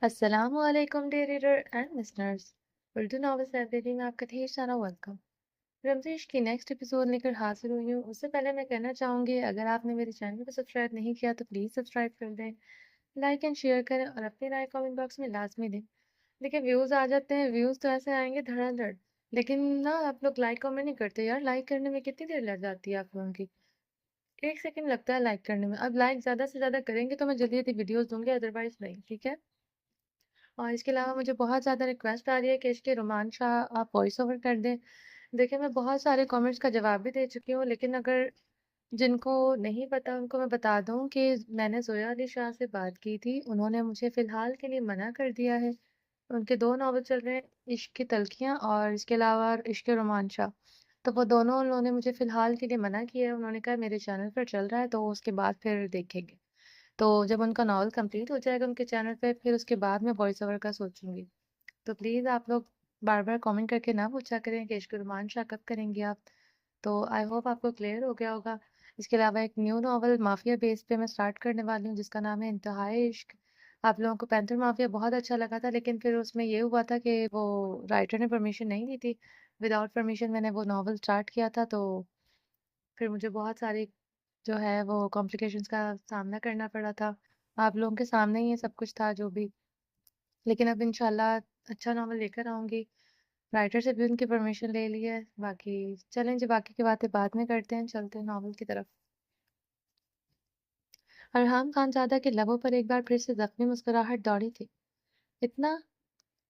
السلام علیکم dear reader and listeners, Urdu novel library میں آپ کا ڈھیر سارا ویلکم۔ رمزیش کی نیکسٹ ایپیسوڈ لے کر حاضر ہوئی ہوں۔ اس سے پہلے میں کہنا چاہوں گی اگر آپ نے میرے چینل کو سبسکرائب نہیں کیا تو پلیز سبسکرائب کر دیں، لائک اینڈ شیئر کریں اور اپنی رائے کامنٹ باکس میں لازمی دیں۔ دیکھیں ویوز آ جاتے ہیں، ویوز تو ایسے آئیں گے دھڑا دھڑ، لیکن نا آپ لوگ لائک کامنٹ نہیں کرتے یار۔ لائک کرنے میں کتنی دیر لگ جاتی ہے آپ لوگوں کی، 1 سیکنڈ لگتا ہے لائک کرنے میں۔ اب لائک زیادہ سے زیادہ کریں گے تو میں جلدی جلدی ویڈیوز دوں گی، ادروائز نہیں، ٹھیک ہے؟ اور اس کے علاوہ مجھے بہت زیادہ ریکویسٹ آ رہی ہے کہ اس کے رومان شاہ آپ وائس اوور کر دیں۔ دیکھیں میں بہت سارے کامنٹس کا جواب بھی دے چکی ہوں، لیکن اگر جن کو نہیں پتا ان کو میں بتا دوں کہ میں نے زویا علی شاہ سے بات کی تھی، انہوں نے مجھے فی الحال کے لیے منع کر دیا ہے۔ ان کے 2 ناول چل رہے ہیں، عشق کی تلخیاں اور اس کے علاوہ عشق رومان شاہ، تو وہ دونوں انہوں نے مجھے فی الحال کے لیے منع کیا ہے۔ انہوں نے کہا میرے چینل پر چل رہا ہے تو اس کے بعد پھر دیکھیں گے، تو جب ان کا ناول کمپلیٹ ہو جائے گا ان کے چینل پہ پھر اس کے بعد میں وائس اوور کا سوچوں گی۔ تو پلیز آپ لوگ بار بار کامنٹ کر کے نہ پوچھا کریں کہ عشق رومان شاہ کب کریں گے آپ۔ تو آئی ہوپ آپ کو کلیئر ہو گیا ہوگا۔ اس کے علاوہ ایک نیو ناول مافیا بیس پہ میں سٹارٹ کرنے والی ہوں جس کا نام ہے انتہائی عشق۔ آپ لوگوں کو پینتھر مافیا بہت اچھا لگا تھا، لیکن پھر اس میں یہ ہوا تھا کہ وہ رائٹر نے پرمیشن نہیں دی تھی۔ وداؤٹ پرمیشن میں نے وہ ناول سٹارٹ کیا تھا، تو پھر مجھے بہت ساری جو ہے وہ کمپلیکیشنز کا سامنا کرنا پڑا تھا۔ آپ لوگوں کے سامنے ہی یہ سب کچھ تھا جو بھی، لیکن اب انشاءاللہ اچھا ناول لے کر آؤں گی۔ رائٹر سے بھی ان کی پرمیشن لے لی ہے۔ باقی چلیں جی، باقی کی باتیں بعد میں کرتے ہیں، چلتے ہیں ناول کی طرف۔ ارحام خانزادہ کے لبوں پر ایک بار پھر سے زخمی مسکراہٹ دوڑی تھی۔ اتنا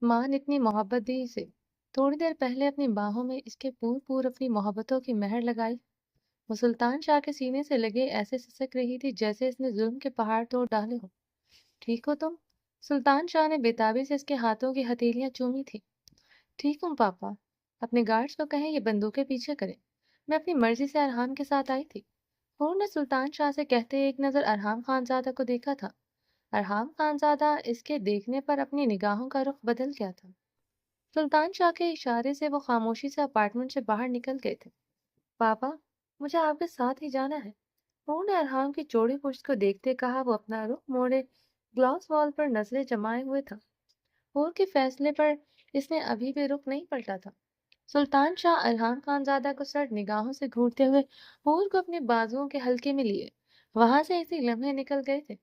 مان، اتنی محبت دی اسے۔ تھوڑی دیر پہلے اپنی باہوں میں اس کے پور پور اپنی محبتوں کی مہر لگائی۔ وہ سلطان شاہ کے سینے سے لگے ایسے سسک رہی تھی جیسے اس نے ظلم کے پہاڑ توڑ ڈالے ہوں۔ ٹھیک ہو تم؟ سلطان شاہ نے بےتابی سے اس کے ہاتھوں کی ہتھیلیاں چومی تھی۔ ٹھیک ہوں پاپا، اپنے گارڈز کو کہیں یہ بندوقیں پیچھے کریں، میں اپنی مرضی سے ارحام کے ساتھ آئی تھی۔ حور نے سلطان شاہ سے کہتے ایک نظر ارحام خانزادہ کو دیکھا تھا۔ ارحام خانزادہ اس کے دیکھنے پر اپنی نگاہوں کا رخ بدل گیا تھا۔ سلطان شاہ کے اشارے سے وہ خاموشی سے اپارٹمنٹ سے باہر نکل گئے تھے۔ پاپا، مجھے آپ کے ساتھ ہی جانا ہے، حور نے ارحام کی چوڑی پشت کو دیکھتے کہا۔ وہ اپنا رخ موڑے گلاس وال پر نظریں جمائے ہوئے تھا۔ حور کے فیصلے پر اس نے ابھی بھی رخ نہیں پلٹا تھا۔ سلطان شاہ ارحام خانزادہ کو سرد نگاہوں سے گھورتے ہوئے حور کو اپنے بازوؤں کے حلقے میں لیے وہاں سے اسی لمحے نکل گئے تھے۔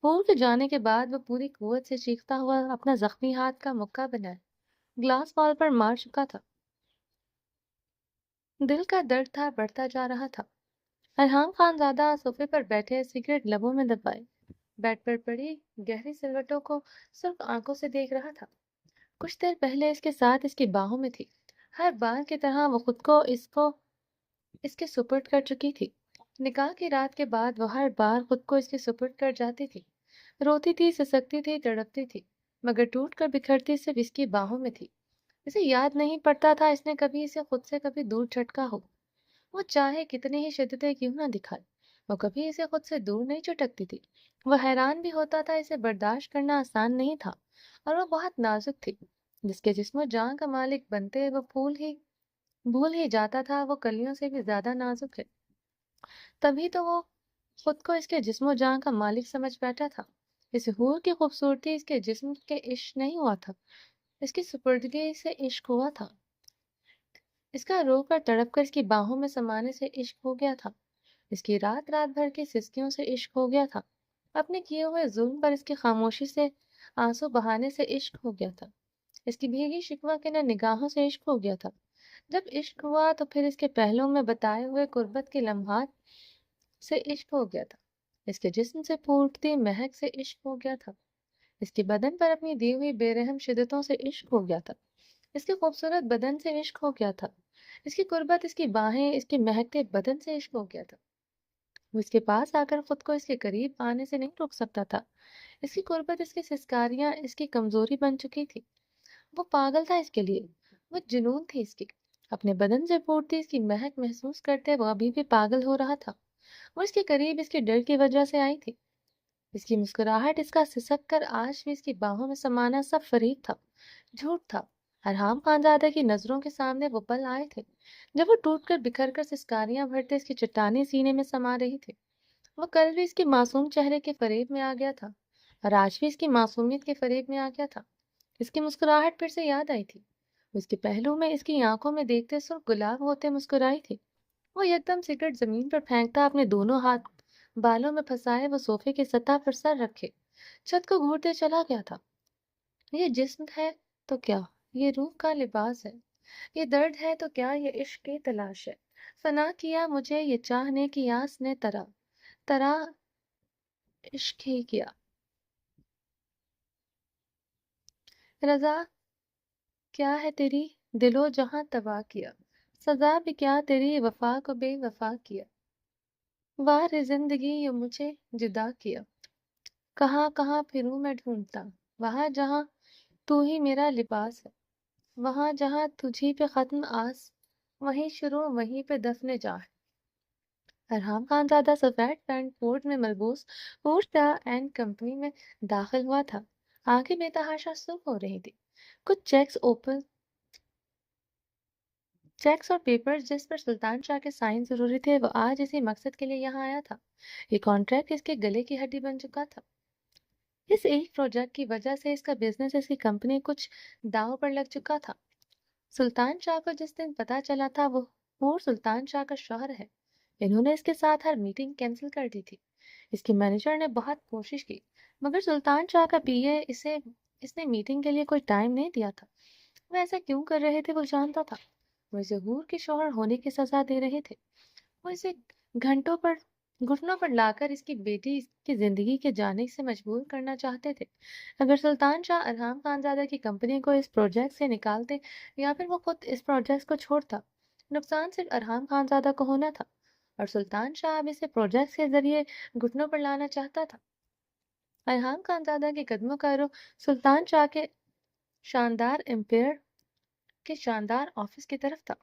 حور کے جانے کے بعد وہ پوری قوت سے چیختا ہوا اپنا زخمی ہاتھ کا مکہ بنائے گلاس وال پر مار چکا تھا۔ دل کا درد تھا بڑھتا جا رہا تھا۔ ارحام خانزادہ صوفے پر بیٹھے سگریٹ لبوں میں دبائے بیڈ پر پڑی گہری سلوٹوں کو سرخ آنکھوں سے دیکھ رہا تھا۔ کچھ دیر پہلے اس کے ساتھ اس کی باہوں میں تھی، ہر بار کی طرح وہ خود کو اس کے سپرد کر چکی تھی۔ نکاح کی رات کے بعد وہ ہر بار خود کو اس کے سپرد کر جاتی تھی، روتی تھی، سسکتی تھی، تڑپتی تھی، مگر ٹوٹ کر بکھرتی صرف اس کی باہوں میں تھی۔ اسے یاد نہیں پڑتا تھا اس نے کبھی اسے خود سے کبھی دور چھٹکا ہو۔ وہ چاہے کتنی ہی شدتیں کیوں نہ دکھائے، وہ کبھی اسے خود سے دور نہیں چھٹکتی تھی۔ وہ حیران بھی ہوتا تھا، اسے برداشت کرنا آسان نہیں تھا، اور وہ بہت نازک تھی۔ جس کے جسم و جان کا مالک بنتے وہ بھول ہی جاتا تھا وہ کلیوں سے بھی زیادہ نازک ہے۔ تبھی تو وہ خود کو اس کے جسم و جان کا مالک سمجھ بیٹھا تھا۔ اس حور کی خوبصورتی اس کے جسم کے عشق نہیں ہوا تھا، اس کی سپردگی سے عشق ہوا تھا۔ اس کا رو کر تڑپ کر اس کی باہوں میں سمانے سے عشق ہو گیا تھا۔ اس کی رات رات بھر کی سسکیوں سے عشق ہو گیا تھا۔ اپنے کیے ہوئے ظلم پر اس کی خاموشی سے آنسو بہانے سے عشق ہو گیا تھا۔ اس کی بھیگی شکوہ کے نگاہوں سے عشق ہو گیا تھا۔ جب عشق ہوا تو پھر اس کے پہلوؤں میں بتائے ہوئے قربت کے لمحات سے عشق ہو گیا تھا۔ اس کے جسم سے پھوٹتی مہک سے عشق ہو گیا تھا۔ اس کے بدن پر اپنی دی ہوئی بے رحم شدتوں سے عشق ہو گیا تھا۔ اس کے خوبصورت بدن سے عشق ہو گیا تھا۔ اس کی قربت، اس کی باہیں، اس کے مہکتے بدن سے عشق ہو گیا تھا۔ وہ اس کے پاس آ کر خود کو اس کے قریب آنے سے نہیں روک سکتا تھا۔ اس کی قربت، اس کی سسکاریاں اس کی کمزوری بن چکی تھی۔ وہ پاگل تھا اس کے لیے، وہ جنون تھی اس کی۔ اپنے بدن سے پھوٹتی اس کی مہک محسوس کرتے وہ ابھی بھی پاگل ہو رہا تھا۔ وہ اس کے قریب اس کے ڈر کی وجہ سے آئی تھی۔ اس کی مسکراہٹ، اس کا سسک کر آج بھی اس کی باہوں میں سمانا سب فریب تھا، جھوٹ تھا۔ ارحام خانزادہ کی نظروں کے سامنے وہ پل آئے تھے جب وہ ٹوٹ کر بکھر کر سسکاریاں بھرتے اس کی چٹانی سینے میں سما رہی تھی۔ وہ کل بھی اس کے معصوم چہرے کے فریب میں آ گیا تھا، اور آج بھی اس کی معصومیت کے فریب میں آ گیا تھا۔ اس کی مسکراہٹ پھر سے یاد آئی تھی۔ اس کے پہلو میں اس کی آنکھوں میں دیکھتے سرخ گلاب ہوتے مسکرائی تھی۔ وہ یکدم سگریٹ زمین پر پھینکتا، اپنے دونوں ہاتھ بالوں میں پھنسائے وہ صوفے کی سطح پر سر رکھے چھت کو گھورتے چلا گیا تھا۔ یہ جسم ہے تو کیا، یہ روح کا لباس ہے، یہ درد ہے تو کیا، یہ عشق کی تلاش ہے۔ فنا کیا مجھے یہ چاہنے کی آس نے، ترا ترا عشق ہی کیا۔ رضا کیا ہے تیری، دل و جہاں تباہ کیا، سزا بھی کیا تیری وفا کو بے وفا کیا۔ وار زندگی یہ مجھے جدا کیا، کہاں کہاں پھروں میں ڈھونڈتا، وہاں جہاں تو ہی میرا لباس ہے، وہاں جہاں تجھی پہ ختم آس، وہیں شروع وہیں پہ دفن جاں ہے۔ ارحام خان زادہ سفید پینٹ کوٹ میں ملبوس پوچھتا اینڈ کمپنی میں داخل ہوا تھا۔ آنکھیں بے تحاشا سرخ ہو رہی تھی۔ کچھ چیکس اور پیپرز جس پر سلطان شاہ کے سائن ضروری تھے، وہ آج اسی مقصد کے لیے یہاں آیا تھا۔ یہ کانٹریکٹ اس کے گلے کی ہڈی بن چکا تھا۔ اس ایک پروجیکٹ کی وجہ سے اس کا بزنس، اس کی کمپنی کچھ داؤ پر لگ چکا تھا۔ سلطان شاہ کو جس دن پتا چلا تھا وہ حور سلطان شاہ کا شوہر ہے، انہوں نے اس کے ساتھ ہر میٹنگ کینسل کر دی تھی۔ اس کے مینیجر نے بہت کوشش کی، مگر سلطان شاہ کا پی اے اس نے میٹنگ کے لیے کوئی ٹائم نہیں دیا تھا۔ وہ ایسا کیوں کر رہے تھے وہ جانتا تھا۔ وہ اسے حور کے شوہر ہونے کی سزا دے رہے تھے۔ وہ اسے گھٹنوں پر لا کر اس کی بیٹی کی زندگی کے جانے سے مجبور کرنا چاہتے تھے۔ اگر سلطان شاہ ارحام خان زادہ کی کمپنی کو اس پروجیکٹ سے نکالتے یا پھر وہ خود اس پروجیکٹ کو چھوڑتا، نقصان صرف ارحام خان زادہ کو ہونا تھا، اور سلطان شاہ اب اسے پروجیکٹ کے ذریعے گھٹنوں پر لانا چاہتا تھا۔ ارحام خان زادہ کے قدموں کا رخ سلطان شاہ کے شاندار امپائر کے شاندار آفس کی طرف تھا،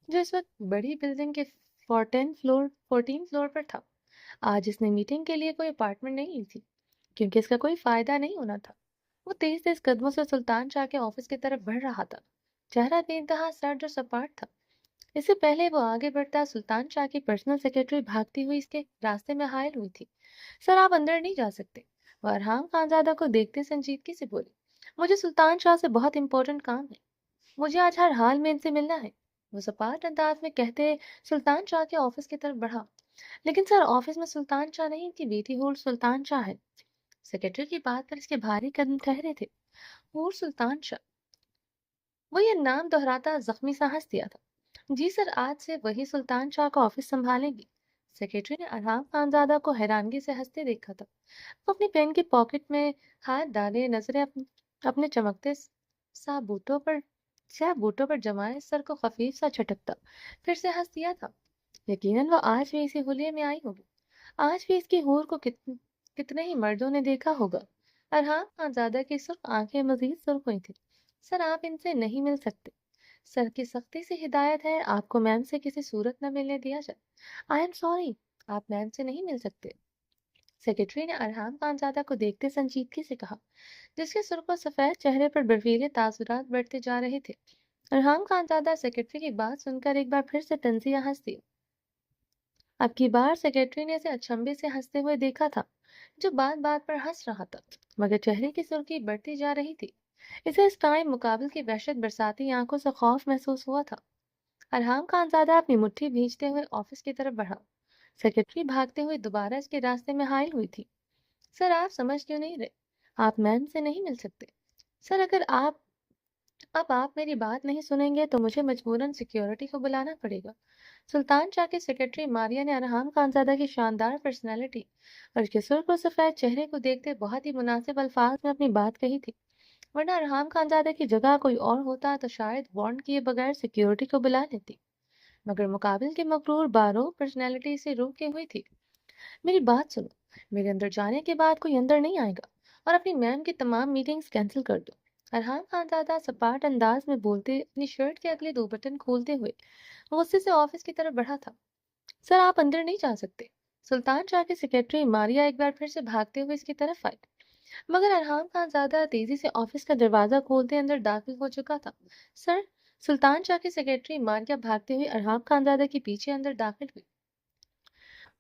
جو اس وقت بڑی بلڈنگ کے 14 فلور پر تھا۔ آج اس نے میٹنگ کے لیے کوئی اپارٹمنٹ نہیں لی تھی، کیونکہ اس کا کوئی فائدہ نہیں ہونا تھا۔ وہ تیز تیز قدموں سے سلطان شاہ کے آفس کی طرف بڑھ رہا تھا، چہرہ بے انتہا سرد اور سپاٹ تھا۔ اس سے پہلے وہ آگے بڑھتا، سلطان شاہ کی پرسنل سیکرٹری بھاگتی ہوئی اس کے راستے میں حائل ہوئی تھی۔ سر آپ اندر نہیں جا سکتے، وہ ارحام خان زادہ کو دیکھتے سنجیدگی سے بولی۔ مجھے سلطان شاہ سے بہت امپورٹنٹ کام ہے، مجھے آج ہر حال میں ان سے ملنا ہے، وہ سپاٹ انداز میں کہتے سلطان شاہ کے آفس کی طرف بڑھا۔ لیکن سر آفس میں سلطان شاہ نہیں، ان کی بیٹی حور سلطان شاہ ہے۔ سیکرٹری کی بات پر اس کے بھاری قدم ٹھہرے تھے۔ حور سلطان شاہ، وہ یہ نام دہراتا زخمی سا ہنس دیا تھا۔ جی سر، آج سے وہی سلطان شاہ کا آفس سنبھالیں گی۔ سیکرٹری نے ارحام خان زادہ کو حیرانگی سے ہنستے دیکھا تھا۔ وہ اپنی پین کی پاکٹ میں ہاتھ ڈالے، نظریں اپنے چمکتے سیاہ بوٹوں پر جمائے، سر کو خفیف سا جھٹکتا پھر سے ہنس دیا تھا۔ یقیناً وہ آج بھی اسی حلیے میں آئی ہوگی، آج بھی اس کی حور کو کتنے ہی مردوں نے دیکھا ہوگا۔ ارحام خان زادہ کی سرخ آنکھیں مزید سرخ ہوئی تھیں۔ سر آپ ان سے نہیں مل سکتے، سر کی سختی سے ہدایت ہے، آپ کو میم سے کسی صورت نہ ملنے دیا جائے۔ آئی ایم سوری، آپ میم سے نہیں مل سکتے، سیکرٹری نے ارحام خان زادہ کو دیکھتے سنجیدگی سے کہا، جس کے سرخ و سفید چہرے پر برفیلے تاثرات بڑھتے جا رہے تھے۔ ارحام خان زادہ سیکرٹری کی بات سن کر ایک بار پھر سے طنزیہ ہنس دیا۔ اب کی بار سیکرٹری نے اسے اچنبے سے ہنستے ہوئے دیکھا تھا، جو بات بات پر ہنس رہا تھا، مگر چہرے کی سرخی بڑھتی جا رہی تھی۔ اسے اس ٹائم مقابل کی وحشت برساتی آنکھوں سے خوف محسوس ہوا تھا۔ ارحام خان زادہ اپنی مٹھی بھیجتے ہوئے آفس کی طرف بڑھا۔ سیکرٹری بھاگتے ہوئے دوبارہ اس کے راستے میں حائل ہوئی تھی۔ سر آپ سمجھ کیوں نہیں رہے، آپ میم سے نہیں مل سکتے۔ سر اگر اب آپ میری بات نہیں سنیں گے تو مجھے مجبوراً سیکیورٹی کو بلانا پڑے گا۔ سلطان شاہ کی سیکرٹری ماریا نے ارحام خان زادہ کی شاندار پرسنالٹی اور اس کے سرخ و سفید چہرے کو دیکھتے بہت ہی مناسب الفاظ میں اپنی بات کہی تھی، ورنہ ارحام خان زادہ کی جگہ کوئی اور ہوتا تو شاید وارنٹ کیے بغیر سیکیورٹی کو بلا لیتی، مگر مقابل کے مغرور بارو پرسنالٹی سے روکے ہوئی تھی۔ میری بات سنو، میرے اندر جانے کے بعد کوئی اندر نہیں آئے گا، اور اپنی میم کی تمام میٹنگز کینسل کر دو۔ ارحام خان زادہ سپاٹ انداز میں بولتے اپنی شرٹ کے اگلے 2 بٹن کھولتے ہوئے غصے سے آفس کی طرف بڑھا تھا۔ سر آپ اندر نہیں جا سکتے، سلطان شاہ کی سیکرٹری ماریا ایک بار پھر سے بھاگتے ہوئے اس کی طرف آئی، مگر ارحام خان زادہ تیزی سے آفس کا دروازہ کھولتے اندر داخل ہو چکا تھا۔ سر، سلطان شاہ کی سیکرٹری ماریا بھاگتے ہوئے ارحام خان زادہ کے پیچھے اندر داخل ہوئی۔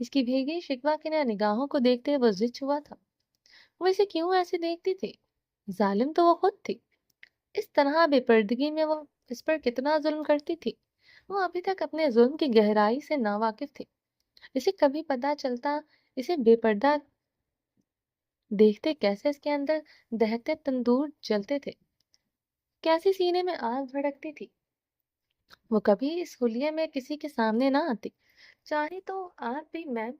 اس کی بھیگی شکوا کی نگاہوں کو دیکھتے وہ ضد ہوا تھا۔ وہ اسے کیوں ایسے دیکھتی تھی؟ ظالم تو وہ خود تھی۔ اس طرح بے پردگی میں وہ اس پر کتنا ظلم کرتی تھی۔ وہ ابھی تک اپنے ظلم کی گہرائی سے ناواقف تھی۔ اسے کبھی پتا چلتا اسے بے پردہ دیکھتے کیسے اس کے اندر دہتے تندور جلتے تھے، کیسی سینے میں آگ بھڑکتی تھی۔ وہ کبھی اس حلیے میں کسی کے سامنے نہ آتی۔ چاہے تو آپ بھی میم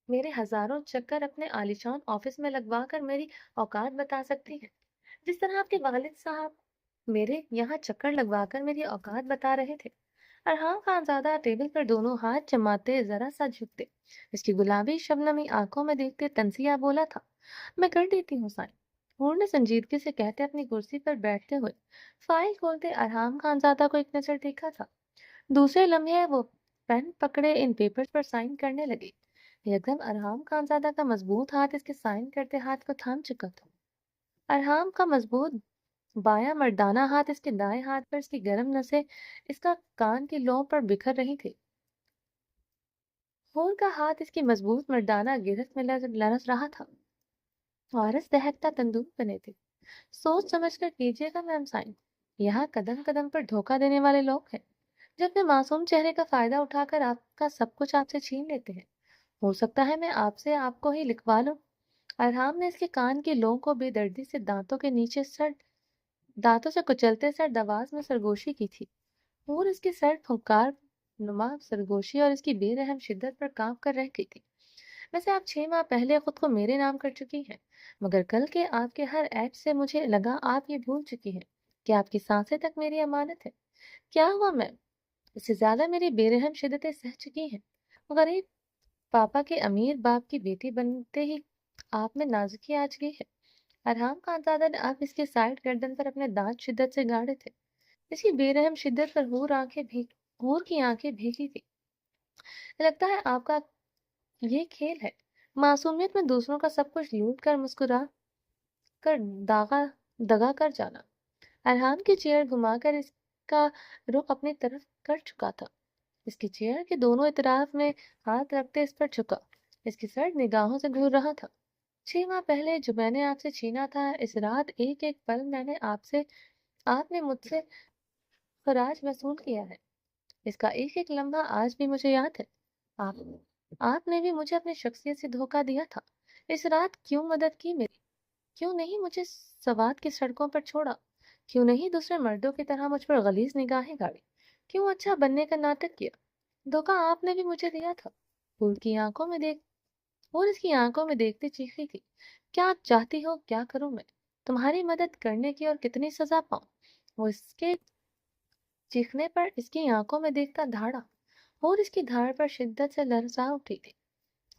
میرے ہزاروں چکر اپنے عالیشان آفس میں لگوا کر میری اوقات بتا سکتی ہیں، جس طرح آپ کے والد صاحب میرے یہاں چکر لگوا کر میری اوقات بتا رہے تھے۔ ارحام خانزادہ ٹیبل پر دونوں ہاتھ جماتے ذرا سا جھکتے، اس کی گلابی شبنمی آنکھوں میں دیکھتے تنزیہ بولا تھا، میں کر دیتی ہوں سائن۔ ہور نے سنجیدگی سے کہتے اپنی کرسی پر بیٹھتے ہوئے فائل کھولتے ارحام خانزادہ کو ایک نظر دیکھا تھا۔ دوسرے لمحے وہ پین پکڑے ان پیپرز پر سائن کرنے لگے۔ یکدم ارحام خانزادہ کا مضبوط ہاتھ اس کے سائن کرتے ہاتھ کو تھام چکا تھا۔ ارحام کا مضبوط بایاں مردانہ ہاتھ اس کے دائیں ہاتھ پر اس کی گرم نسیں اس کا کان کی لو پر بکھر رہی تھی۔ ہور کا ہاتھ اس کی مضبوط مردانہ گرفت میں لرز رہا تھا۔ وارث دہکتا تندور بنے تھے۔ سوچ سمجھ کر کیجیے گا میم سائن، یہاں قدم قدم پر دھوکہ دینے والے لوگ ہیں جو اپنے معصوم چہرے کا فائدہ اٹھا کر آپ کا سب کچھ آپ سے چھین لیتے ہیں۔ ہو سکتا ہے میں آپ سے آپ کو ہی لکھوا لوں۔ ارحام نے اس کے کان کی لو کو بے دردی سے دانتوں سے کچلتے سرد آواز میں سرگوشی کی تھی۔ اور اس کی سرد پھنکار نما سرگوشی اور اس کی بے رحم شدت پر کانپ کر رہ گئی تھی۔ ویسے آپ 6 ماہ پہلے خود کو میرے نام کر چکی ہیں، مگر کل کے آپ کے ہر ایکٹ سے مجھے لگا آپ یہ بھول چکی ہیں کہ آپ کی سانسیں تک میری امانت ہے۔ کیا ہوا میم؟ اس سے زیادہ میری بے رحم شدتیں سہ چکی ہیں۔ غریب پاپا کے امیر باپ کی بیٹی بنتے ہی آپ میں نازکی آج گئی ہے۔ ارحام خانزادہ نے آپ اس کے سائڈ گردن پر اپنے دانت شدت سے گاڑے تھے۔ اس کی بے رحم شدت پر ہور کی آنکھیں بھیگی تھی۔ لگتا ہے آپ کا یہ کھیل ہے، معصومیت میں دوسروں کا سب کچھ لوٹ کر مسکرا کر دگا کر جانا۔ ارحام کی چیئر گھما کر اس کا رخ اپنی طرف کر چکا تھا۔ اس کی چیئر کے دونوں اطراف میں ہاتھ رکھتے اس پر جھکا، اس کی سرد نگاہوں سے گھور رہا تھا۔ 6 ماہ پہلے جو میں نے آپ سے چھینا تھا، اس رات ایک ایک پل میں نے آپ نے مجھ سے خراج وصول کیا ہے۔ اس کا ایک ایک لمحہ آج بھی مجھے یاد ہے۔ آپ آپ نے بھی مجھے اپنی شخصیت سے دھوکہ دیا تھا۔ اس رات کیوں مدد کی میری؟ کیوں نہیں مجھے سوات کی سڑکوں پر چھوڑا؟ کیوں نہیں دوسرے مردوں کی طرح مجھ پر غلیظ نگاہیں گاڑی؟ کیوں اچھا بننے کا ناٹک کیا؟ دھوکہ آپ نے بھی مجھے دیا تھا۔ پھول کی آنکھوں میں دیکھ اور اس کی آنکھوں میں دیکھتی چیخی تھی، کیا چاہتی ہو کیا کروں میں تمہاری مدد کرنے کی اور کتنی سزا پاؤں؟ وہ اس کے چیخنے پر اس کی آنکھوں میں دیکھتا دھاڑا، اور اس کی دھاڑ پر شدت سے لرزا اٹھی تھی۔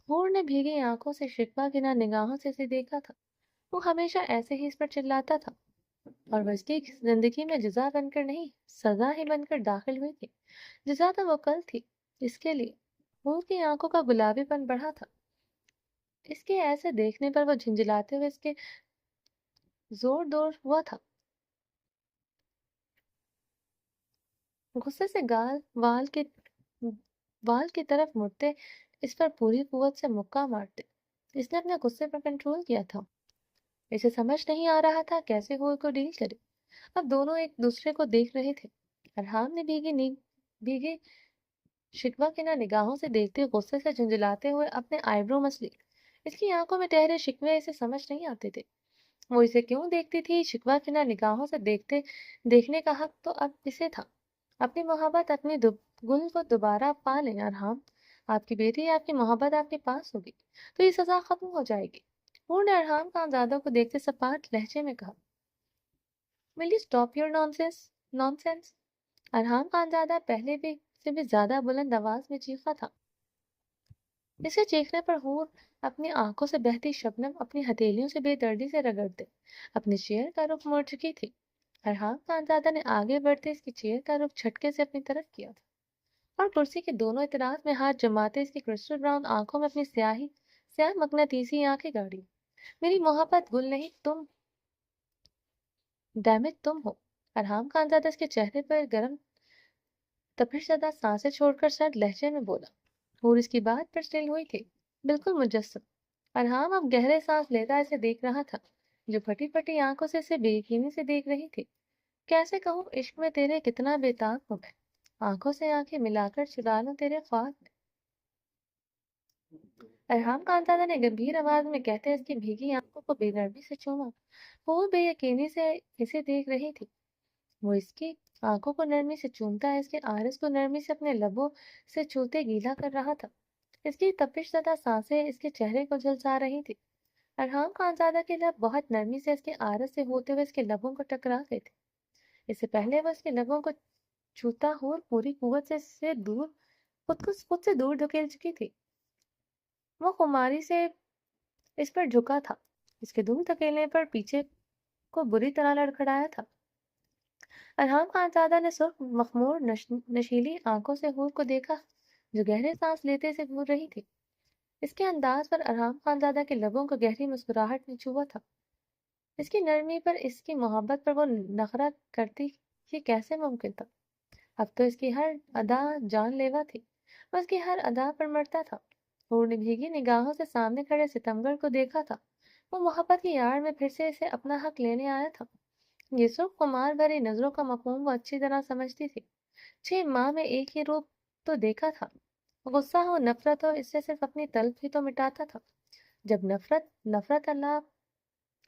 ہور نے بھیگی آنکھوں سے شکوہ کی نگاہوں سے اسے دیکھا تھا۔ وہ ہمیشہ ایسے ہی اس پر چلاتا تھا، اور وہ اس کی زندگی میں جزا بن کر نہیں، سزا ہی بن کر داخل ہوئی تھی۔ جزا تو وہ کل تھی اس کے لیے۔ ہور کی آنکھوں کا گلابی پن بڑھا تھا۔ اس کے ایسے دیکھنے پر وہ جھنجھلاتے ہوئے اس کے زور دور ہوا تھا۔ غصے سے وال کی طرف مڑتے اس پر پوری قوت سے مکہ مارتے۔ اس نے اپنے غصے پر کنٹرول کیا تھا۔ اسے سمجھ نہیں آ رہا تھا کیسے ہور کو ڈیل کرے۔ اب دونوں ایک دوسرے کو دیکھ رہے تھے۔ ارحام نے بھیگی شکوہ کی نگاہوں سے دیکھتے غصے سے جھنجھلاتے ہوئے اپنے آئیبرو مسلی۔ اس کی آنکھوں میں ٹہرے شکوے اسے سمجھ نہیں آتے تھے۔ وہ اسے کیوں دیکھتی تھی؟ شکوہ کی نگاہوں سے دیکھنے کا حق تو اب اسے تھا۔ اپنی محبت اپنی گل کو دوبارہ پا لیں ارحام۔ آپ کی بیٹی آپ کی محبت آپ کے پاس ہوگی تو یہ سزا ختم ہو جائے گی۔ ہور نے ارحام خانزادہ کو دیکھتے سپاٹ لہجے میں کہا، Will you stop your nonsense؟ ارحام Khanzada پہلے سے بھی زیادہ بلند آواز میں چیخا تھا۔ اس کے چیخنے پر ہور اپنی آنکھوں سے بہتی شبنم اپنی ہتھیلیوں سے بے دردی سے رگڑتے اپنی چیئر کا رخ موڑ چکی تھی۔ ارحام خانزادہ نے آگے بڑھتے اس کی چیئر کا رخ جھٹکے سے اپنی طرف کیا تھا، اور کرسی کے دونوں اطراف میں ہاتھ جماتے اس کی کرسٹل براؤن آنکھوں میں اپنی سیاہ مغناطیسی آنکھیں گاڑی۔ میری محبت گل نہیں، تم ڈیمٹ تم ہو۔ ارحام خانزادہ اس کے چہرے پر گرم تپش زدہ سانسیں چھوڑ کر سرد لہجے میں بولا، اور اس کی بات پر سٹل ہوئی تھی، بالکل مجسم۔ ارحام اب گہرے سانس لیتا اسے دیکھ رہا تھا، جو پھٹی پھٹی آنکھوں سے اسے بے یقینی سے دیکھ رہی تھی۔ کیسے کہوں عشق میں تیرے کتنا بےتاب ہوں میں، آنکھوں سے آنکھیں ملا کر چرا لوں تیرے خواب میں۔ ارحام خانزادہ نے گمبھیر آواز میں کہتے اس کی بھیگی آنکھوں کو بے نرمی سے چوما۔ وہ بے یقینی سے اسے دیکھ رہی تھی۔ وہ اس کی آنکھوں کو نرمی سے چومتا ہے، اس کے عارض کو نرمی سے اپنے لبوں سے چھوتے گیلا کر رہا تھا۔ اس کی تپش زدہ سانسیں اس کے چہرے کو جھلسا رہی تھی۔ ارحام خانزادہ کے لب بہت نرمی سے اس کے عارض سے ہوتے ہوئے اس کے لبوں کو ٹکرا گئے تھے۔ اس سے پہلے وہ اس کے لبوں کو چھوتا ہو پوری قوت سے دور خود سے دور دھکیل چکی تھی۔ وہ خماری سے اس پر جھکا تھا، اس کے دور دھکیلنے پر پیچھے کو بری طرح لڑکھڑایا تھا۔ ارحام خانزادہ نے سرخ مخمور نشیلی آنکھوں سے حور کو دیکھا، جو گہرے سانس لیتے سے گور رہی تھی۔ اس کے انداز پر ارحام خانزادہ کے لبوں کو گہری مسکراہٹ نے چھوا تھا۔ اس کی نرمی پر، اس کی محبت پر وہ نخرہ کرتی، یہ کیسے ممکن تھا؟ اب تو اس کی ہر ادا جان لیوا تھی، وہ اس کی ہر ادا پر مرتا تھا۔ حور نے بھیگی نگاہوں سے سامنے کھڑے ستمگر کو دیکھا تھا۔ وہ محبت کی آڑ میں پھر سے اسے اپنا حق لینے آیا تھا۔ یہ سرخ خمار بھری نظروں کا مفہوم وہ اچھی طرح سمجھتی تھی۔ 6 ماہ میں ایک ہی روپ تو دیکھا تھا، غصہ ہو نفرت ہو، اس سے صرف اپنی طلب ہی تو مٹاتا تھا۔ جب نفرت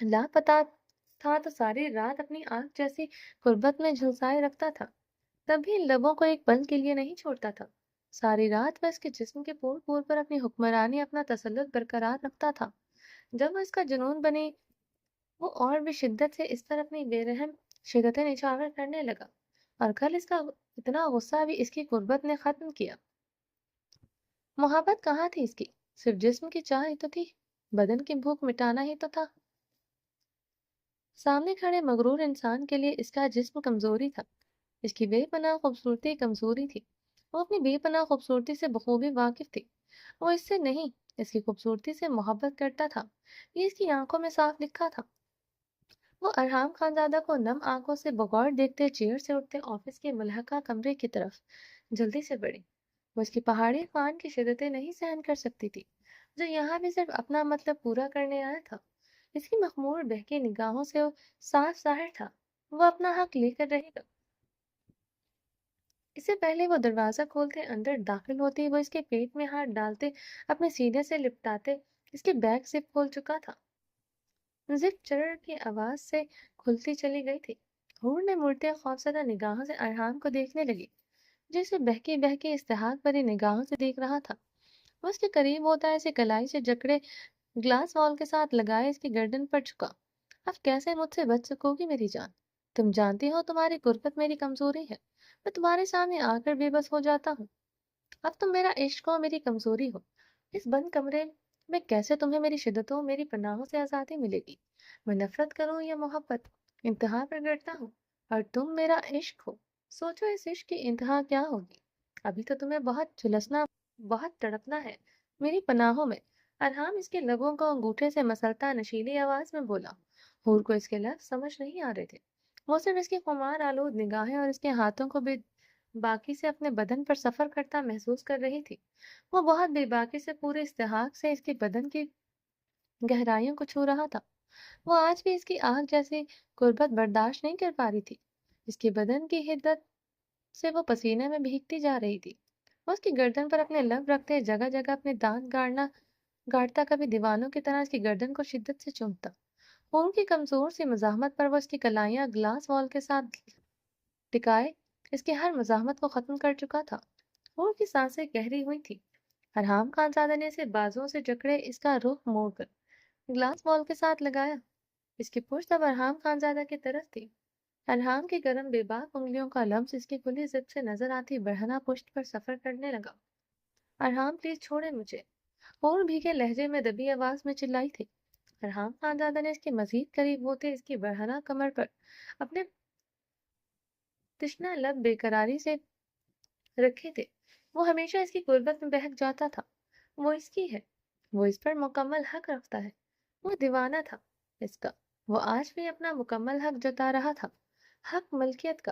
لاپتہ تھا تو ساری رات اپنی آنکھ جیسی غربت میں جھلسائے رکھتا تھا، تب بھی لبوں کو ایک پل کے لیے نہیں چھوڑتا تھا۔ ساری رات وہ اس کے جسم کے پور پور پر اپنی حکمرانی، اپنا تسلط برقرار رکھتا تھا۔ جب وہ اس کا جنون بنی، وہ اور بھی شدت سے اس پر اپنی بے رحم شدتیں نچھاور کرنے لگا، اور کل اس کا اتنا غصہ بھی اس کی قربت نے ختم کیا۔ محبت کہاں تھی اس کی؟ صرف جسم کی چاہ ہی تو تھی، بدن کی بھوک مٹانا ہی تو تھا۔ سامنے کھڑے مغرور انسان کے لیے اس کا جسم کمزوری تھا، اس کی بے پناہ خوبصورتی کمزوری تھی۔ وہ اپنی بے پناہ خوبصورتی سے بخوبی واقف تھی۔ وہ اس سے نہیں، اس کی خوبصورتی سے محبت کرتا تھا، یہ اس کی آنکھوں میں صاف لکھا تھا۔ وہ ارحام خانزادہ کو نم آنکھوں سے بغور دیکھتے چیئر سے اٹھتے آفس کے ملحقہ کمرے کی طرف جلدی سے بڑھی۔ وہ اس کی پہاڑی خوان کی شدتیں نہیں سہن کر سکتی تھی، جو یہاں بھی صرف اپنا مطلب پورا کرنے آیا تھا۔ اس کی مخمور بہکی نگاہوں سے صاف ظاہر تھا، وہ اپنا حق لے کر رہے گا۔ اس سے پہلے وہ دروازہ کھولتے اندر داخل ہوتی، وہ اس کے پیٹ میں ہاتھ ڈالتے، اپنے سینے سے لپٹاتے اس کے بیک زپ کھول چکا تھا۔ زپ چرر کی آواز سے کھلتی چلی گئی تھی۔ حور نے مڑتے خوفزدہ نگاہوں سے ارحام کو دیکھنے لگی، جسے بہکی بہکی استحاق بھری نگاہوں سے دیکھ رہا تھا۔ وہ اس کے قریب ہوتا ہے، اسے کلائی سے جکڑے گلاس وال کے ساتھ لگائے اس کی گردن پر جھکا۔ اب کیسے مجھ سے بچ سکو گی میری جان؟ تم جانتی ہو تمہاری غربت میری کمزوری ہے، میں تمہارے سامنے آ کر بے بس ہو جاتا ہوں۔ اب تم میرا عشق ہو، میری کمزوری ہو، اس بند کمرے میں کیسے تمہیں میری شدتوں، میری پناہوں سے آزادی ملے گی؟ میں نفرت کروں یا محبت، انتہا پر گرتا ہوں، اور تم میرا عشق ہو۔ سوچو اس عشق کی انتہا کیا ہوگی؟ ابھی تو تمہیں بہت جھلسنا، بہت تڑپنا ہے میری پناہوں میں۔ ارحام اس کے لبوں کو انگوٹھے سے مسلتا نشیلی آواز میں بولا۔ حور کو اس کے لفظ سمجھ نہیں آ رہے تھے، وہ صرف اس کی خمار آلود نگاہیں اور اس کے ہاتھوں کو بھی باقی سے اپنے بدن پر سفر کرتا محسوس کر رہی تھی۔ وہ بہت بے باکی سے پورے استحقاق سے اس کے بدن کی گہرائیوں کو چھو رہا تھا۔ وہ آج بھی اس کی آنکھ جیسی غربت برداشت نہیں کر پا رہی تھی۔ اس کے بدن کی حدت سے وہ پسینے میں بھیگتی جا رہی تھی۔ وہ اس کی گردن پر اپنے لب رکھتے جگہ جگہ اپنے دانت گاڑتا کبھی دیوانوں کی طرح اس کی گردن کو شدت سے چومتا۔ خون کی کمزور سی مزاحمت پر وہ اس کی کلائیاں گلاس وال کے ساتھ ٹکائے اس کی ہر مزاحمت کو ختم کر چکا تھا۔ خون کی سانسیں گہری ہوئی تھی۔ ارحام خانزادہ نے اسے بازوؤں سے جکڑے اس کا رخ موڑ کر گلاس وال کے ساتھ لگایا۔ اس کی پشت اب ارحام خانزادہ کی طرف تھی۔ ارحام کی گرم بے باک انگلیوں کا لمس اس کی کھلی زب سے نظر آتی برہنہ پشت پر سفر کرنے لگا۔ ارحام پلیز چھوڑے مجھے، اور بھیگے لہجے میں دبی آواز میں چلائی تھی۔ ارحام خانزادہ نے اس کے مزید قریب ہوتے اس کی برہنہ کمر پر اپنے تشنہ لب بے قراری سے رکھے تھے۔ وہ ہمیشہ اس کی غربت میں بہک جاتا تھا، وہ اس کی ہے، وہ اس پر مکمل حق رکھتا ہے۔ وہ دیوانہ تھا اس کا، وہ آج بھی اپنا مکمل حق جتا رہا تھا، حق ملکیت کا۔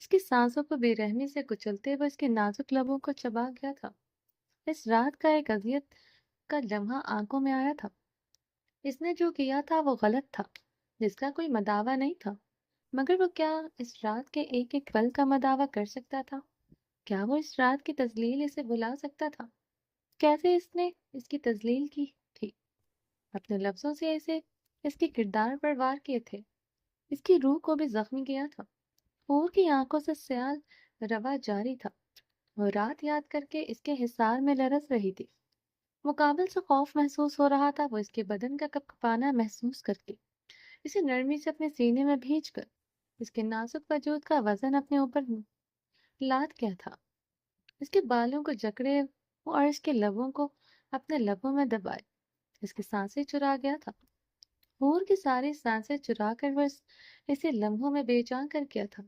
اس کی سانسوں کو بے رحمی سے کچلتے ہوئے اس کے نازک لبوں کو چبا گیا تھا۔ اس رات کا ایک اذیت کا لمحہ آنکھوں میں آیا تھا۔ اس نے جو کیا تھا وہ غلط تھا، جس کا کوئی مداوع نہیں تھا، مگر وہ کیا اس رات کے ایک ایک پل کا مداوع کر سکتا تھا؟ کیا وہ اس رات کی تذلیل اسے بھلا سکتا تھا؟ کیسے اس نے اس کی تذلیل کی تھی؟ اپنے لفظوں سے اسے اس کے کردار پر وار کیے تھے، اس کی روح کو بھی زخمی کیا تھا۔ حور کی آنکھوں سے سیال روا جاری تھا، وہ رات یاد کر کے اس کے حصار میں لرز رہی تھی۔ مقابل سے خوف محسوس ہو رہا تھا، وہ اس کے بدن کا کپکپانا محسوس کر کے اسے نرمی سے اپنے سینے میں بھیج کر اس کے نازک وجود کا وزن اپنے اوپر لاد کیا تھا۔ اس کے بالوں کو جکڑے اور اس کے لبوں کو اپنے لبوں میں دبائے اس کی سانسیں چرا گیا تھا۔ حور کی ساری سانسیں چرا کر وہ اسے لمحوں میں بے جان کر کیا تھا۔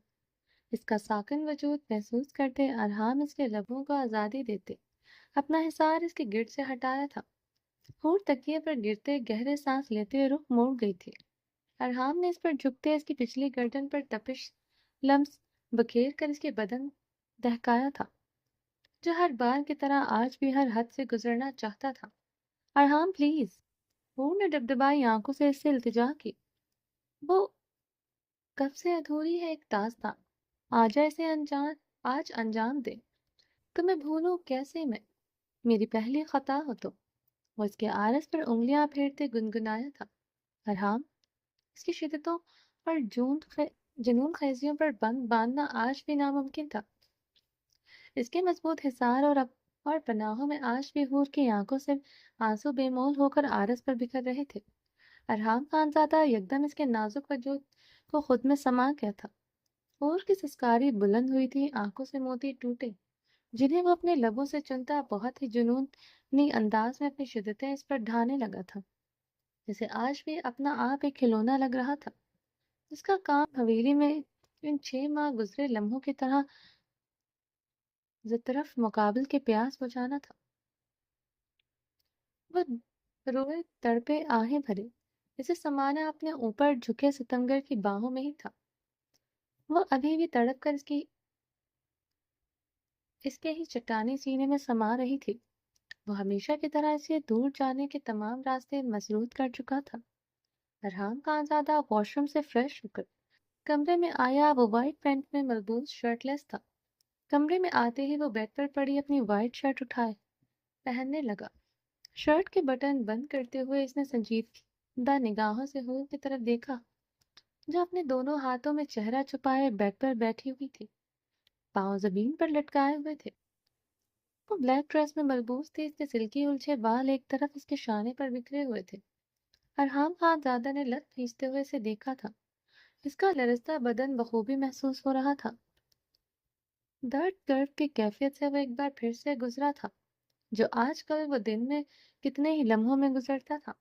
اس کا ساکن وجود محسوس کرتے ارحام اس کے لبوں کو آزادی دیتے اپنا حصار اس کے گرد سے ہٹایا تھا۔ حور تکیے پر گرتے گہرے سانس لیتے رخ موڑ گئی تھی۔ ارحام نے اس پر جھکتے اس کی پچھلی گردن پر تپش لمس بکھیر کر اس کے بدن دہکایا تھا، جو ہر بار کی طرح آج بھی ہر حد سے گزرنا چاہتا تھا۔ ارحام پلیز، حور نے ڈبڈبائی آنکھوں سے اس سے التجا کی۔ وہ کب سے ادھوری ہے ایک داستان، آجا اسے آج انجام دے۔ تمہیں بھولوں کیسے میں، میری پہلی خطا ہو تو۔ وہ اس کے عارض پر انگلیاں پھیرتے گنگنایا تھا۔ ارحام، اس کی شدتوں اور جنون خیزیوں پر بند باندھنا آج بھی ناممکن تھا۔ اس کے مضبوط حصار اور پناہوں میں آج بھی حور کی آنکھوں سے آنسو بے مول ہو کر عارض پر بکھر رہے تھے۔ ارحام خانزادہ یکدم اس کے نازک وجود کو خود میں سما گیا تھا۔ حور کی سسکاری بلند ہوئی تھی، آنکھوں سے موتی ٹوٹے جنہیں وہ اپنے لبوں سے چنتا بہت ہی جنونی انداز میں اپنی شدتیں اس پر ڈھانے لگا تھا، جسے آج بھی اپنا آپ ایک کھلونا لگ رہا تھا۔ اس کا کام حویلی میں ان 6 ماہ گزرے لمحوں کی طرح زطرف مقابل کے پیاس بجھانا تھا۔ وہ روئے تڑپے آہیں بھرے اسے سمانا اپنے اوپر جھکے ستمگر کی باہوں میں ہی تھا۔ وہ ابھی بھی تڑپ کر اس کے ہی چٹانی سینے میں سما رہی تھی۔ وہ ہمیشہ کی طرح اسے دور جانے کے تمام راستے مسدود کر چکا تھا۔ ارحام خانزادہ واش روم سے فریش ہو کر کمرے میں آیا۔ وہ وائٹ پینٹ میں ملبوس شرٹ لیس تھا۔ کمرے میں آتے ہی وہ بیڈ پر پڑی اپنی وائٹ شرٹ اٹھائے پہننے لگا۔ شرٹ کے بٹن بند کرتے ہوئے اس نے سنجیدہ نگاہوں سے حور کی طرف دیکھا، جو اپنے دونوں ہاتھوں میں چہرہ چھپائے بیڈ پر بیٹھی ہوئی تھی، پاؤں زمین پر لٹکائے ہوئے تھے۔ وہ بلیک ڈریس میں ملبوس تھی، اس کے سلکی الجھے بال ایک طرف اس کے شانے پر بکھرے ہوئے تھے۔ ارحام خانزادہ نے لت کھینچتے ہوئے اسے دیکھا تھا، اس کا لرزتا بدن بخوبی محسوس ہو رہا تھا۔ درد گرد کی کیفیت سے وہ ایک بار پھر سے گزرا تھا، جو آج کل وہ دن میں کتنے ہی لمحوں میں گزرتا تھا۔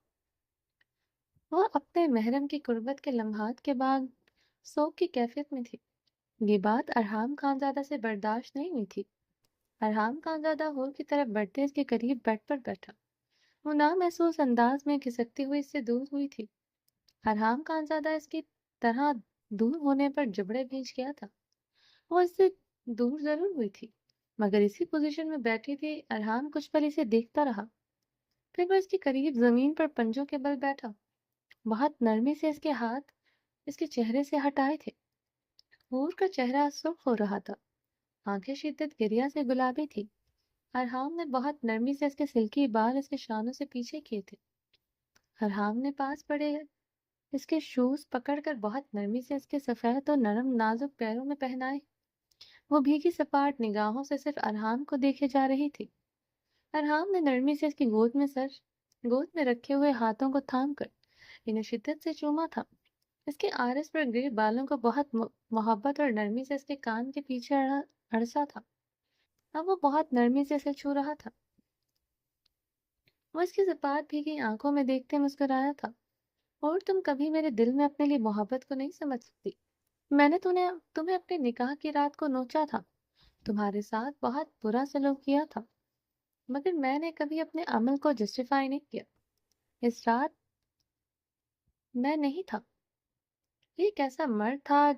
وہ اپنے محرم کی قربت کے لمحات کے بعد سوگ کی کیفیت میں تھی۔ یہ بات ارحام خانزادہ سے برداشت نہیں ہوئی تھی۔ ارحام خانزادہ حور کی طرف بڑھتے اس کے قریب بیڈ پر بیٹھا۔ وہ نامحسوس انداز میں کھسکتی ہوئی اس سے دور ہوئی تھی۔ ارحام خانزادہ اس کی طرح دور ہونے پر جبڑے بھیج گیا تھا۔ وہ اس سے دور ضرور ہوئی تھی، مگر اسی پوزیشن میں بیٹھی تھی۔ ارحام کچھ پل اسے دیکھتا رہا، پھر وہ اس کے قریب زمین پر پنجوں کے بل بیٹھا، بہت نرمی سے اس کے ہاتھ اس کے چہرے سے ہٹائے تھے۔ حور کا چہرہ سرخ ہو رہا تھا، آنکھیں شدت گریا سے گلابی تھی۔ ارحام نے بہت نرمی سے اس کے سلکی بال اس کے شانوں سے پیچھے کیے تھے۔ ارحام نے پاس پڑے اس کے شوز پکڑ کر بہت نرمی سے اس کے سفید اور نرم نازک پیروں میں پہنائے۔ وہ بھیگی سپاٹ نگاہوں سے صرف ارحام کو دیکھے جا رہی تھی۔ ارحام نے نرمی سے اس کی گود میں رکھے ہوئے ہاتھوں کو تھام کر انہیں شدت سے چوما تھا۔ اس کے عارض پر گرے بالوں کو بہت محبت اور نرمی سے اس کے کان کے پیچھے اڑسا تھا۔ اب وہ بہت نرمی سے اسے چھو رہا تھا۔ وہ اس کی سپاٹ بھیگی آنکھوں میں دیکھتے مسکرایا تھا۔ اور تم کبھی میرے دل میں اپنے لیے محبت کو نہیں سمجھ سکتی۔ میں نے تمہیں اپنے نکاح کی رات کو نوچا تھا، تمہارے ساتھ بہت برا سلوک کیا تھا، مگر میں نے کبھی اپنے عمل کو جسٹیفائی نہیں کیا۔ اس رات میں نہیں تھا۔ یہ ایک ایسا مرد تھا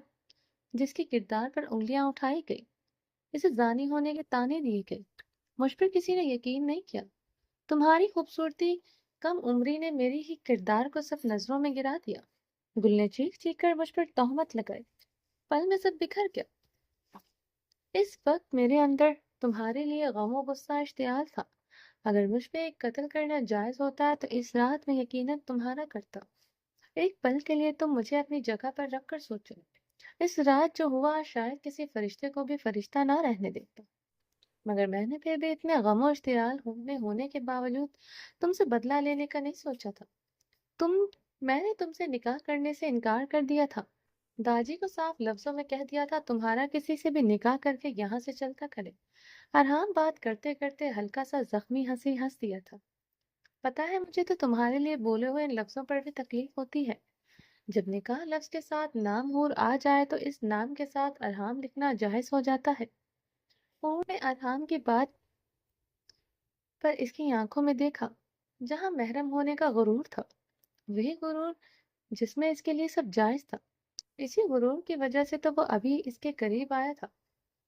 جس کے کردار پر انگلیاں اٹھائی گئی، اسے زانی ہونے کے طعنے دیے گئے، مجھ پر کسی نے یقین نہیں کیا۔ تمہاری خوبصورتی کم عمری نے میری ہی کردار کو سب نظروں میں گرا دیا۔ گل نے چیخ چیخ کر مجھ پر تہمت لگائی، پل میں سب بکھر گیا۔ اس وقت میرے اندر تمہارے لیے غم و غصہ اشتعال تھا۔ اگر مجھ پہ ایک قتل کرنا جائز ہوتا تو اس رات میں یقیناً تمہارا کرتا۔ ایک پل کے لیے تم مجھے اپنی جگہ پر رکھ کر سوچو، اس رات جو ہوا شاید کسی فرشتے کو بھی فرشتہ نہ رہنے دیتا، مگر میں نے پھر بھی اتنے غم و اشتعال میں ہونے کے باوجود تم سے بدلہ لینے کا نہیں سوچا تھا۔ تم میں نے تم سے نکاح کرنے سے انکار کر دیا تھا، داجی کو صاف لفظوں میں کہہ دیا تھا تمہارا کسی سے بھی نکاح کر کے یہاں سے چلتا کرے۔ ارحام بات کرتے کرتے ہلکا سا زخمی ہنسی ہنس دیا تھا۔ پتا ہے مجھے تو تمہارے لیے بولے ہوئے ان لفظوں پر بھی تکلیف ہوتی ہے۔ جب نکاح لفظ کے ساتھ نام حور آ جائے تو اس نام کے ساتھ ارحام لکھنا جائز ہو جاتا ہے۔ حور نے ارحام کی بات پر اس کی آنکھوں میں دیکھا جہاں محرم ہونے کا غرور تھا، وہی غرور جس میں اس کے لیے سب جائز تھا۔ اسی غرور کی وجہ سے تو وہ ابھی اس کے قریب آیا تھا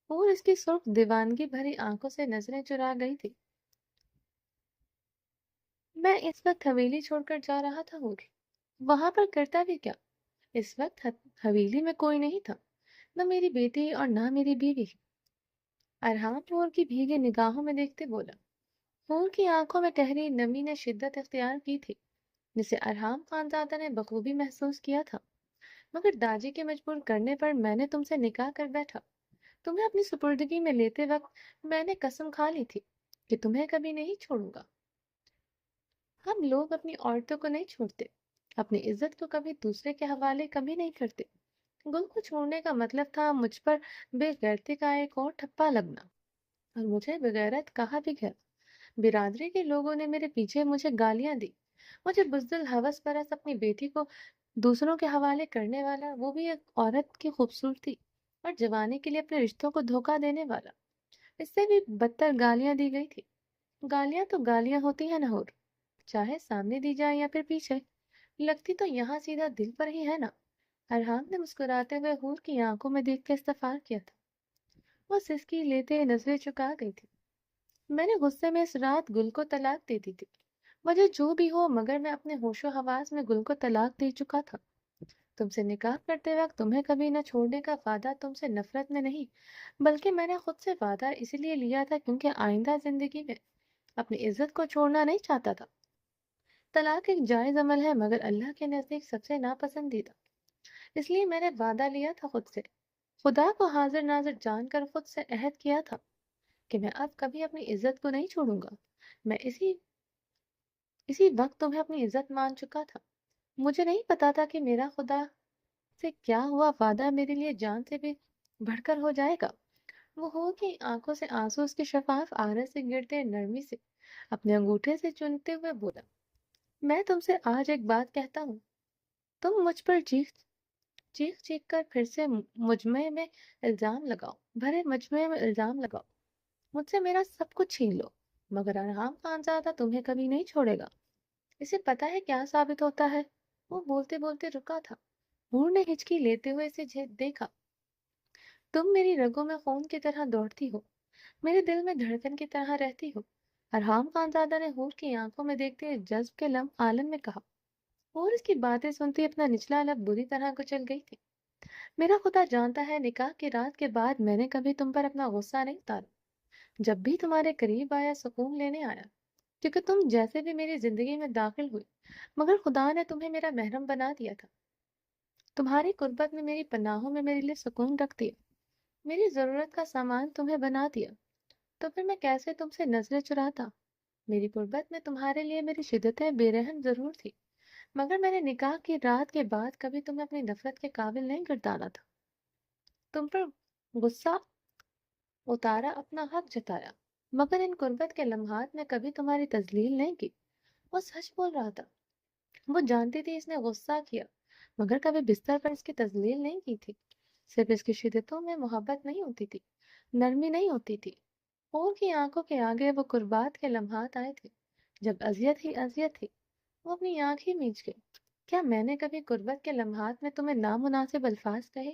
اور اس کی سرخ دیوانگی بھری آنکھوں سے نظریں چرا گئی تھی۔ میں اس وقت حویلی چھوڑ کر جا رہا تھا حور، وہاں پر کرتا بھی کیا؟ اس وقت حویلی میں کوئی نہیں تھا، نہ میری بیٹی اور نہ میری بیوی۔ ارحام حور کی بھیگی نگاہوں میں دیکھتے بولا۔ حور کی آنکھوں میں گہری نمی نے شدت اختیار کی تھی جسے ارحام خانزادہ نے بخوبی محسوس کیا تھا، مگر داجی کے مجبور کرنے پر میں نے تم سے نکاح کر بیٹھا۔ تمہیں اپنی سپردگی میں لیتے وقت میں نے قسم کھا لی تھی کہ تمہیں کبھی نہیں چھوڑوں گا۔ ہم لوگ اپنی عورتوں کو نہیں چھوڑتے، اپنی عزت کو کبھی دوسرے کے حوالے کبھی نہیں کرتے۔ گل کو چھوڑنے کا مطلب تھا مجھ پر بے غیرتی کا ایک اور ٹھپا لگنا، اور مجھے بغیرت کہا بھی گیا۔ برادری کے لوگوں نے میرے پیچھے مجھے گالیاں دی، مجھے بزدل ہوس پرست اپنی بیٹی کو دوسروں کے حوالے کرنے والا، وہ بھی ایک عورت کی خوبصورتی اور جوانی کے لیے اپنے رشتوں کو دھوکہ دینے والا۔ اس سے بھی بدتر گالیاں دی گئی تھی۔ گالیاں تو گالیاں ہوتی ہیں نہ، چاہے سامنے دی جائے یا پھر پیچھے، لگتی تو یہاں سیدھا دل پر ہی ہے نا۔ ارحام نے مسکراتے ہوئے حور کی آنکھوں میں دیکھ کے استغفار کیا تھا۔ وہ سسکی لیتے نظریں چکا گئی تھی۔ میں نے غصے میں اس رات گل کو طلاق دے دی تھی، وجہ جو بھی ہو، مگر میں اپنے ہوش و حواس میں گل کو طلاق دے چکا تھا۔ تم سے نکاح کرتے وقت تمہیں کبھی نہ چھوڑنے کا وعدہ تم سے نفرت میں نہیں، بلکہ میں نے خود سے وعدہ اس لیے لیا تھا کیونکہ آئندہ زندگی میں اپنی عزت کو چھوڑنا نہیں چاہتا تھا۔ طلاق ایک جائز عمل ہے مگر اللہ کے نزدیک سب سے ناپسندیدہ، اس لیے میں نے وعدہ لیا تھا خود سے، خدا کو حاضر ناظر جان کر خود سے عہد کیا تھا کہ میں اب کبھی اپنی عزت کو نہیں چھوڑوں گا۔ میں اسی وقت تمہیں اپنی عزت مان چکا تھا۔ مجھے نہیں پتا تھا کہ میرا خدا سے کیا ہوا وعدہ میرے لیے جان سے بھی بڑھ کر ہو جائے گا۔ وہ ہو کہ آنکھوں سے آنسو اس کے شفاف آرز سے گرتے نرمی سے اپنے انگوٹھے سے چنتے ہوئے بولا، میں تم سے آج ایک بات کہتا ہوں، تم مجھ پر چیخ چیخ کر پھر سے مجمع میں الزام لگاؤ، بھرے مجمع میں الزام لگاؤ، مجھ سے میرا سب کچھ چھین لو، مگر ارحام خانزادہ تمہیں کبھی نہیں چھوڑے گا۔ اسے پتا ہے کیا ثابت ہوتا ہے؟ وہ بولتے بولتے رکا تھا۔ حور نے ہچکی لیتے ہوئے اسے دیکھا۔ تم میری رگوں میں خون کی طرح دوڑتی ہو، میرے دل میں دھڑکن کی طرح رہتی ہو۔ ارحام خانزادہ نے حور کی آنکھوں میں دیکھتے جذب کے لمح عالم میں کہا، اور اس کی باتیں سنتی اپنا نچلا لب بری طرح کچل گئی تھی۔ میرا خدا جانتا ہے نکاح کی رات کے بعد میں نے کبھی تم پر اپنا غصہ نہیں اتارا، جب بھی تمہارے قریب آیا سکون لینے آیا، کیونکہ تم جیسے بھی میری زندگی میں داخل ہوئی، مگر خدا نے تمہیں میرا محرم بنا دیا تھا، تمہاری قربت میں میری پناہوں میں میرے لیے سکون رکھ دیا، میری ضرورت کا سامان تمہیں بنا دیا، تو پھر میں کیسے تم سے نظریں چراتا؟ میری قربت میں تمہارے لیے میری شدتیں بے رحم ضرور تھی، مگر میں نے نکاح کی رات کے بعد کبھی تمہیں اپنی نفرت کے قابل نہیں گردانا تھا، تم پر غصہ اتارا، اپنا حق جتایا، مگر ان قربت کے لمحات میں کبھی تمہاری تذلیل نہیں کی۔ وہ سچ بول رہا تھا، وہ جانتی تھی اس نے غصہ کیا، مگر کبھی بستر پر اس کی تذلیل نہیں کی تھی۔ صرف اس کی شدتوں میں محبت نہیں ہوتی تھی، نرمی نہیں ہوتی تھی۔ اور کی آنکھوں کے آگے وہ قربات کے لمحات آئے تھے جب اذیت ہی اذیت تھی۔ وہ اپنی آنکھ ہی میچ گئی۔ کیا میں نے کبھی قربت کے لمحات میں تمہیں نامناسب الفاظ کہے،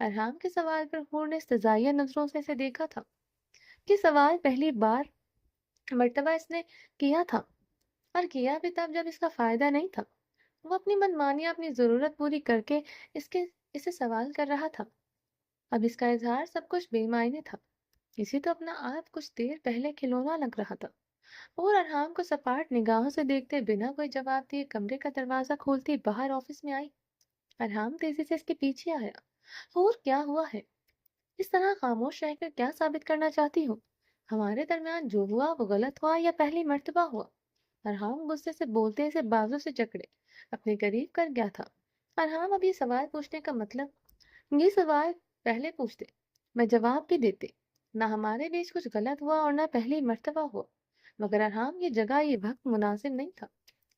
ارحام کے سوال پر حور نے استزائیہ نظروں سے اسے دیکھا تھا کہ سوال پہلی بار مرتبہ اس نے کیا تھا، اور کیا بھی تب جب اس کا فائدہ نہیں تھا۔ وہ اپنی منمانی اپنی ضرورت پوری کر کے اسے سوال کر رہا تھا۔ اب اس کا اظہار سب کچھ بے معنی تھا۔ اسی تو اپنا آپ کچھ دیر پہلے کھلونا لگ رہا تھا، اور ارحام کو سپاٹ نگاہوں سے دیکھتے بنا کوئی جواب دیے کمرے کا دروازہ کھولتی باہر آفس میں آئی۔ ارحام تیزی سے اس کے پیچھے آیا۔ اور کیا ہوا ہے؟ اس طرح خاموش رہ کر کیا ثابت کرنا چاہتی ہو؟ ہمارے درمیان جو ہوا وہ غلط ہوا یا پہلی مرتبہ ہوا؟ ارحام غصے سے بولتے اسے بازو سے جکڑے اپنے قریب کر گیا تھا۔ ارحام اب یہ سوال پوچھنے کا مطلب، یہ سوال پہلے پوچھتے، میں جواب بھی دیتے۔ نہ ہمارے بیچ کچھ غلط ہوا اور نہ پہلی مرتبہ ہوا، مگر ارحام یہ جگہ یہ وقت مناسب نہیں تھا۔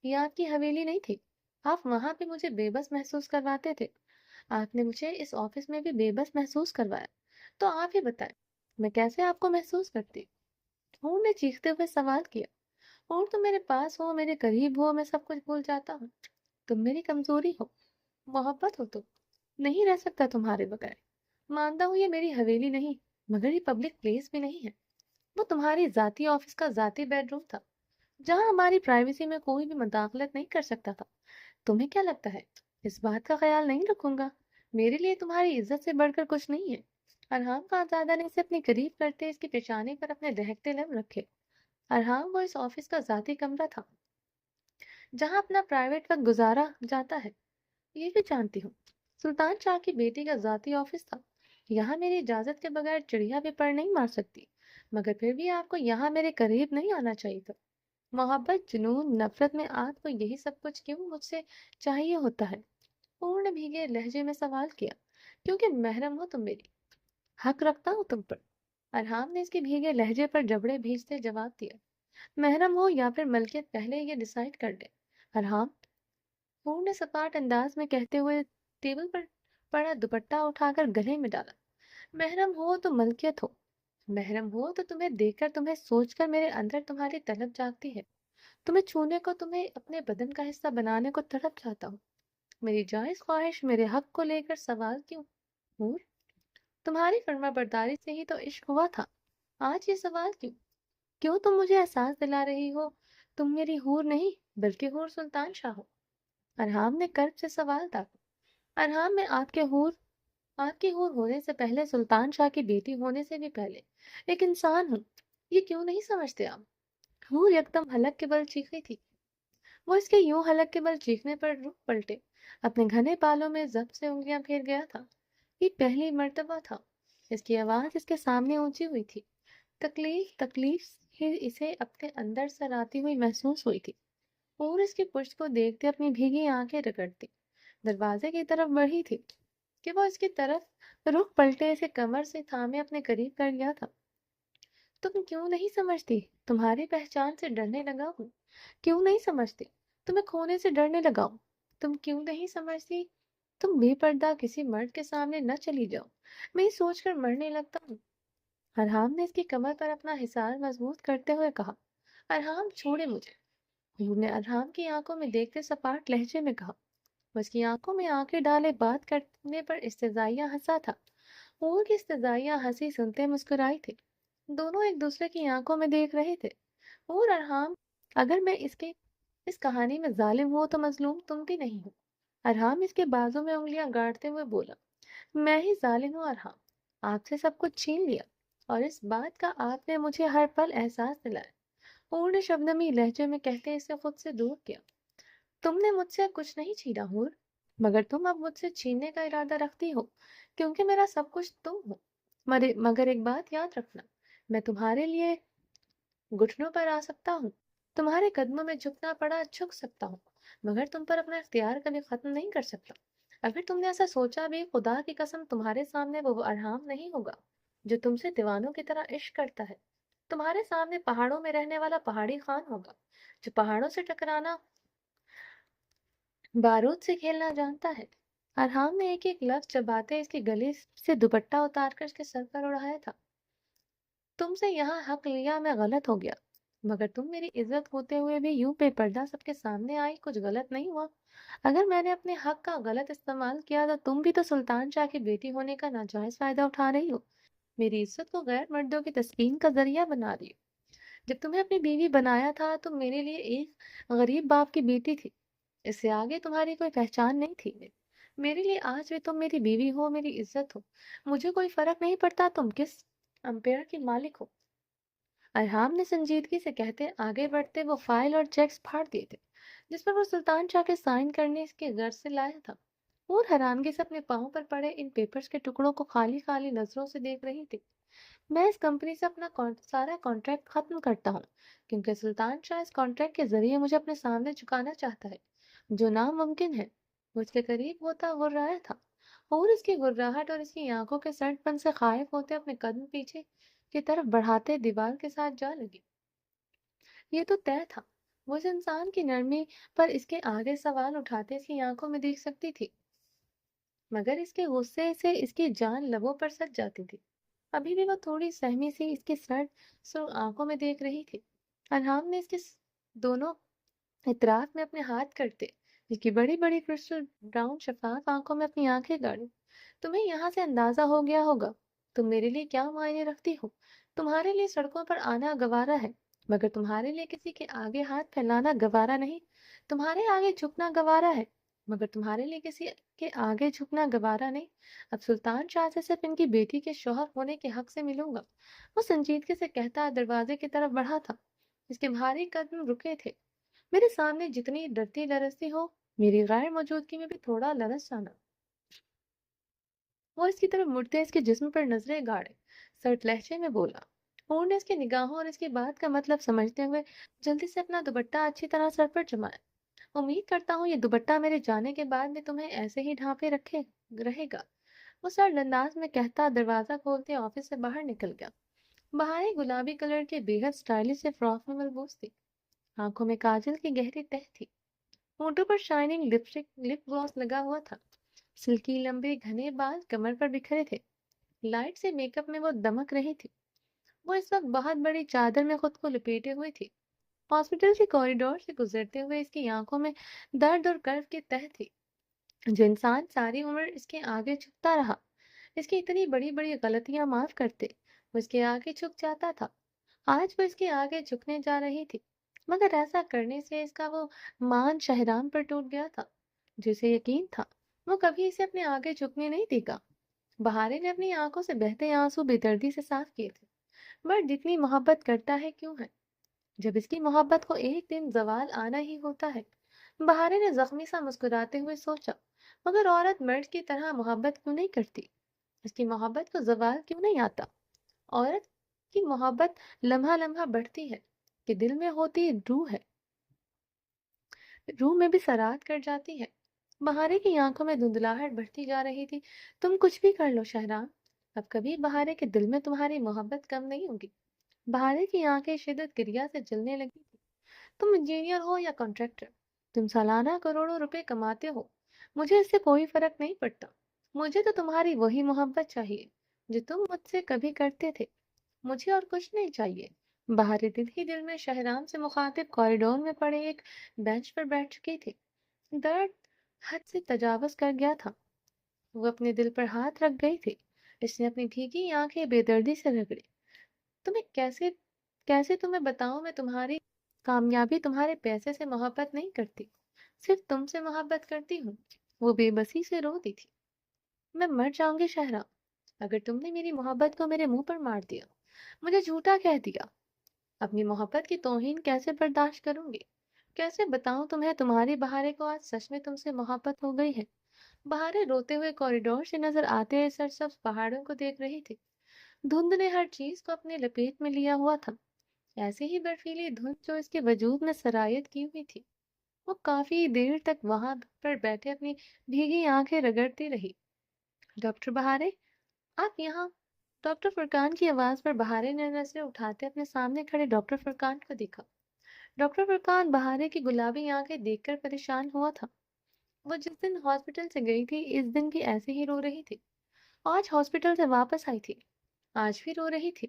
یہ آپ کی حویلی نہیں تھی۔ آپ وہاں پہ مجھے بے بس محسوس کرواتے تھے۔ آپ نے مجھے اس آفس میں بھی بے بس محسوس کروایا۔ تو آپ ہی بتائیں میں کیسے آپ کو محسوس کرتی؟ ہوں نے چیختے ہوئے سوال کیا۔ اور تم میرے پاس ہو، میرے قریب ہو، میں سب کچھ بھول جاتا ہوں۔ تم میری کمزوری ہو، محبت ہو، تو نہیں رہ سکتا تمہارے بغیر۔ مانتا ہوں یہ میری حویلی نہیں، مگر یہ پبلک پلیس بھی نہیں ہے۔ وہ تمہاری ذاتی آفس کا ذاتی بیڈ روم تھا، جہاں ہماری پرائیویسی میں کوئی بھی مداخلت نہیں کر سکتا تھا۔ تمہیں کیا لگتا ہے اس بات کا خیال نہیں رکھوں گا؟ میرے لیے تمہاری عزت سے بڑھ کر کچھ نہیں ہے۔ ارحام خانزادہ نے اسے اپنے قریب کرتے اس کی پیشانی پر اپنے دہکتے لب رکھے۔ ارحام وہ اس آفس کا ذاتی کمرہ تھا جہاں اپنا پرائیویٹ وقت گزارا جاتا ہے۔ یہ بھی جانتی ہوں سلطان شاہ کی بیٹی کا ذاتی آفس تھا۔ یہاں میری اجازت کے بغیر چڑیا بھی پر نہیں مار سکتی، مگر پھر بھی آپ کو یہاں میرے قریب نہیں آنا چاہیے تھا۔ محبت، جنون، نفرت میں آپ کو یہی سب کچھ کیوں مجھ سے چاہیے ہوتا ہے؟ پورن بھیگے لہجے میں سوال کیا۔ کیونکہ محرم ہو تم میری، حق رکھتا ہوں تم پر۔ ارحام نے اس کے بھیگے لہجے پر جبڑے بھیجتے جواب دیا۔ محرم ہو یا پھر ملکیت، پہلے یہ ڈیسائیڈ کر لے۔ ارحام، پورن نے سپاٹ انداز میں کہتے ہوئے ٹیبل پر پڑا دوپٹہ اٹھا کر گلے میں ڈالا۔ محرم ہو تو ملکیت ہو، محرم ہو تو تمہیں دیکھ کر، تمہیں سوچ کر میرے اندر تمہاری طلب جاگتی ہے۔ تمہیں چھونے کو، تمہیں اپنے بدن کا حصہ بنانے کو تڑپ جاتا ہوں۔ میری جائز خواہش، میرے حق کو لے کر سوال کیوں؟ حور، تمہاری فرما برداری سے ہی تو عشق ہوا تھا۔ آج یہ سوال کیوں؟ کیوں تم مجھے احساس دلا رہی ہو تم میری حور نہیں بلکہ حور سلطان شاہ ہو؟ ارحام نے کرب سے سوال داغا۔ ارحام، میں آپ کی حور ہونے سے پہلے، سلطان شاہ کی بیٹی ہونے سے بھی پہلے ایک انسان ہوں۔ یہ کیوں نہیں سمجھتے آپ؟ حور یکدم حلق کے بل چیخی تھی۔ وہ اس کے یوں حلق کے بل چیخنے پر رخ پلٹے اپنے گھنے بالوں میں ضبط سے انگلیاں پھیر گیا تھا۔ یہ پہلی مرتبہ تھا اس کی آواز اس کے سامنے اونچی ہوئی تھی۔ تکلیف ہی اسے اپنے اندر سر آتی ہوئی محسوس ہوئی تھی، اور اس کی پشت کو دیکھتے اپنی بھیگی آنکھیں رگڑتی دروازے کی طرف بڑھی تھی کہ وہ اس کی طرف رخ پلٹے اسے کمر سے تھامے اپنے قریب کر گیا تھا۔ تم کیوں نہیں سمجھتی تمہاری پہچان سے ڈرنے لگا ہوں؟ کیوں نہیں سمجھتی تمہیں کھونے سے ڈرنے لگا ہوں؟ تم کیوں نہیں سمجھتی تم بے پردہ کسی مرد کے سامنے نہ چلی جاؤ؟ میں یہ سوچ کر مرنے لگتا ہوں۔ ارحام نے اس کی کمر پر اپنا حصار مضبوط کرتے ہوئے کہا۔ ارحام، چھوڑے مجھے۔ حور نے ارحام کی آنکھوں میں دیکھتے سپاٹ لہجے میں کہا۔ وہ اس کی آنکھوں میں آنکھیں ڈالے بات کرنے پر استزائیہ ہنسا تھا۔ حور کی استزائیہ ہنسی سنتے مسکرائی تھی۔ دونوں ایک دوسرے کی آنکھوں میں دیکھ رہے تھے۔ اور ارحام، اگر میں اس کہانی میں ظالم ہوں تو مظلوم تم بھی نہیں ہو۔ ارحام اس کے بازو میں انگلیاں گاڑتے ہوئے بولا۔ میں ہی ظالم ہوں ارحام، آپ سے سب کچھ چھین لیا، اور اس بات کا آپ نے مجھے ہر پل احساس دلایا۔ حور نے شبنمی لہجے میں کہتے اسے خود سے دور کیا۔ تم نے مجھ سے کچھ نہیں چھینا حور، مگر تم اب مجھ سے چھیننے کا ارادہ رکھتی ہو، کیونکہ میرا سب کچھ تم ہو۔ مگر ایک بات یاد رکھنا، میں تمہارے لیے گھٹنوں پر آ سکتا ہوں، تمہارے قدموں میں جھکنا پڑا جھک سکتا ہوں، مگر تم پر اپنا اختیار کبھی ختم نہیں کر سکتا۔ اگر تم نے ایسا سوچا بھی، خدا کی قسم تمہارے سامنے وہ ارحام نہیں ہوگا جو تم سے دیوانوں کی طرح عشق کرتا ہے۔ تمہارے سامنے پہاڑوں میں رہنے والا پہاڑی خان ہوگا جو پہاڑوں سے ٹکرانا، بارود سے کھیلنا جانتا ہے۔ ارحام نے ایک ایک لفظ چباتے اس کے گلے سے دوپٹہ اتار کر اس کے سر پر اڑایا تھا۔ تم سے یہاں حق لیا میں غلط ہو گیا، مگر تم میری عزت ہوتے ہوئے بھی یوں بے پردہ سب کے سامنے آئی، کچھ غلط نہیں ہوا؟ اگر میں نے اپنے حق کا غلط استعمال کیا تو تم بھی تو سلطان شاہ کی بیٹی ہونے کا ناجائز فائدہ اٹھا رہی ہو، میری عزت کو غیر مردوں کی تسکین کا ذریعہ بنا رہی ہو۔ جب تمہیں اپنی بیوی بنایا تھا تو میرے لیے ایک غریب باپ کی بیٹی تھی، اس سے آگے تمہاری کوئی پہچان نہیں تھی۔ میرے لیے آج بھی تم میری بیوی ہو، میری عزت ہو، مجھے کوئی فرق نہیں پڑتا تم کس امپیئر کی مالک ہو۔ ارحام نے سنجیدگی سے کہتے آگے بڑھتے وہ فائل اور چیکس پھاڑ دیے تھے جس پر وہ سلطان شاہ کے سائن کرنے کے غرض سے لایا تھا، اور حیرانگی سے اپنے پاؤں پر پڑے ان پیپرز کے ٹکڑوں کو خالی خالی نظروں سے دیکھ رہی تھی۔ میں اس کمپنی سے اپنا سارا کانٹریکٹ ختم کرتا ہوں کیونکہ سلطان شاہ اس کانٹریکٹ کے ذریعے مجھے اپنے سامنے جھکانا چاہتا ہے، جو ناممکن ہے۔ وہ اس کے قریب ہوتا غرایا تھا، اور اس کی گراہٹ اور اس کی آنکھوں کے سرد پن سے خائف ہوتے اپنے قدم پیچھے کی طرف بڑھاتے دیوار کے ساتھ جا لگی۔ یہ تو طے تھا، وہ اس انسان کی نرمی پر اس کے آگے سوال اٹھاتے اس کی آنکھوں میں دیکھ سکتی تھی، مگر اس کے غصے سے اس کی جان لبوں پر سج جاتی تھی۔ ابھی بھی وہ تھوڑی سہمی سی اس کی سرد سرخ آنکھوں میں دیکھ رہی تھی۔ ارحام نے اس کے دونوں اطراف میں اپنے ہاتھ کرتے اس کی بڑی بڑی کرسٹل براؤن شفاف آنکھوں میں اپنی آنکھیں گاڑی۔ تمہیں یہاں سے اندازہ ہو گیا ہوگا تم میرے لیے کیا معنی رکھتی ہو۔ تمہارے لیے سڑکوں پر آنا گوارا ہے، مگر تمہارے لیے کسی کے آگے ہاتھ پھیلانا گوارا نہیں۔ تمہارے آگے جھکنا گوارا ہے، مگر تمہارے لیے کسی کے آگے جھکنا گوارا نہیں۔ اب سلطان شاہ سے صرف ان کی بیٹی کے شوہر ہونے کے حق سے ملوں گا، وہ سنجیدگی سے کہتا دروازے کی طرف بڑھا تھا۔ اس کے بھاری قدم رکے تھے۔ میرے سامنے جتنی ڈرتی لرزتی ہو، میری غیر موجودگی میں بھی تھوڑا لرز جانا۔ وہ اس کی طرف مڑتے اس کے جسم پر نظریں گاڑے سرد لہجے میں بولا، اور نے اس کی نگاہوں اور اس کی بات کا مطلب سمجھتے ہوئے جلدی سے اپنا دوپٹہ اچھی طرح سر پر جمایا۔ امید کرتا ہوں یہ دوپٹہ میرے جانے کے بعد بھی تمہیں ایسے ہی ڈھانپے رکھے رہے گا، وہ سرد انداز میں کہتا دروازہ کھولتے آفس سے باہر نکل گیا۔ باہر ایک گلابی کلر کے بے حد اسٹائلش سے فراک میں ملبوس تھی، آنکھوں میں کاجل کی گہری تہ تھی، ہونٹوں پر شائننگ لپسٹک لپ گلوس لگا ہوا تھا، سلکی لمبے گھنے بال کمر پر بکھرے تھے، لائٹ سے میک اپ میں وہ دمک رہی تھی۔ وہ اس وقت بہت بڑی چادر میں خود کو لپیٹے ہوئی تھی۔ ہاسپٹل کے کوریڈور سے گزرتے ہوئے اس کی آنکھوں میں درد اور کرب کی تہ تھی۔ جو انسان ساری عمر اس کے آگے جھکتا رہا، اس کی اتنی بڑی بڑی غلطیاں معاف کرتے، وہ اس کے آگے جھک جاتا تھا۔ آج وہ اس کے آگے جھکنے جا رہی تھی، مگر ایسا کرنے سے اس کا وہ مان شہرام پر ٹوٹ گیا تھا جسے یقین تھا وہ کبھی اسے اپنے آگے جھکنے نہیں دے گا۔ بہارے نے اپنی آنکھوں سے بہتے آنسو بے دردی سے صاف کیے تھے۔ مرد جتنی محبت کرتا ہے کیوں ہے جب اس کی محبت کو ایک دن زوال آنا ہی ہوتا ہے؟ بہارے نے زخمی سا مسکراتے ہوئے سوچا، مگر عورت مرد کی طرح محبت کیوں نہیں کرتی؟ اس کی محبت کو زوال کیوں نہیں آتا؟ عورت کی محبت لمحہ لمحہ بڑھتی ہے کہ دل میں ہوتی روح ہے، روح میں بھی سرات کر جاتی ہے۔ بہارے کی آنکھوں میں دھندلاہٹ بڑھتی جا رہی تھی۔ تم کچھ بھی کر لو شہرام، اب کبھی بہارے کے دل میں تمہاری محبت کم نہیں ہوگی۔ بہارے کی آنکھیں شدت گریا سے جلنے لگی تھی۔ تم انجینئر ہو یا کانٹریکٹر، تم سالانہ کروڑوں روپے کماتے ہو، مجھے اس سے کوئی فرق نہیں پڑتا۔ مجھے تو تمہاری وہی محبت چاہیے جو تم مجھ سے کبھی کرتے تھے، مجھے اور کچھ نہیں چاہیے۔ بہارے دل ہی دل میں شہرام سے مخاطب کوریڈور میں پڑے ایک بینچ پر بیٹھ چکی تھی۔ درد حد سے تجاوز کر گیا تھا، وہ اپنے دل پر ہاتھ رکھ گئی تھی۔ اس نے اپنی بھیگی آنکھیں بے دردی سے رگڑی۔ تمہیں کیسے کیسے تمہیں بتاؤں، میں تمہاری کامیابی تمہارے پیسے سے محبت نہیں کرتی، صرف تم سے محبت کرتی ہوں۔ وہ بے بسی سے روتی تھی۔ میں مر جاؤں گی شہرام اگر تم نے میری محبت کو میرے منہ پر مار دیا، مجھے جھوٹا کہہ دیا۔ اپنی محبت کی توہین کیسے برداشت کروں گی؟ کیسے بتاؤں تمہیں تمہاری بہارے کو آج سچ میں تم سے محبت ہو گئی ہے؟ بہارے روتے ہوئے کوریڈور سے نظر آتے ہوئے سرسبز پہاڑوں کو دیکھ رہی تھی۔ دھند نے ہر چیز کو اپنے لپیٹ میں لیا ہوا تھا، ایسی ہی برفیلی دھند جو اس کے وجود میں سرایت کی ہوئی تھی۔ وہ کافی دیر تک وہاں پر بیٹھے اپنی بھیگی آنکھیں رگڑتی رہی۔ ڈاکٹر بہارے، آپ یہاں؟ ڈاکٹر فرقان کی آواز پر بہارے نے نظریں اٹھاتے اپنے سامنے کھڑے ڈاکٹر فرقان کو دیکھا۔ ڈاکٹر فرقان بہارے کی گلابی آنکھیں دیکھ کر پریشان ہوا تھا۔ وہ جس دن ہاسپٹل سے گئی تھی اس دن بھی ایسے ہی رو رہی تھی، آج ہاسپٹل سے واپس آئی تھی، آج بھی رو رہی تھی۔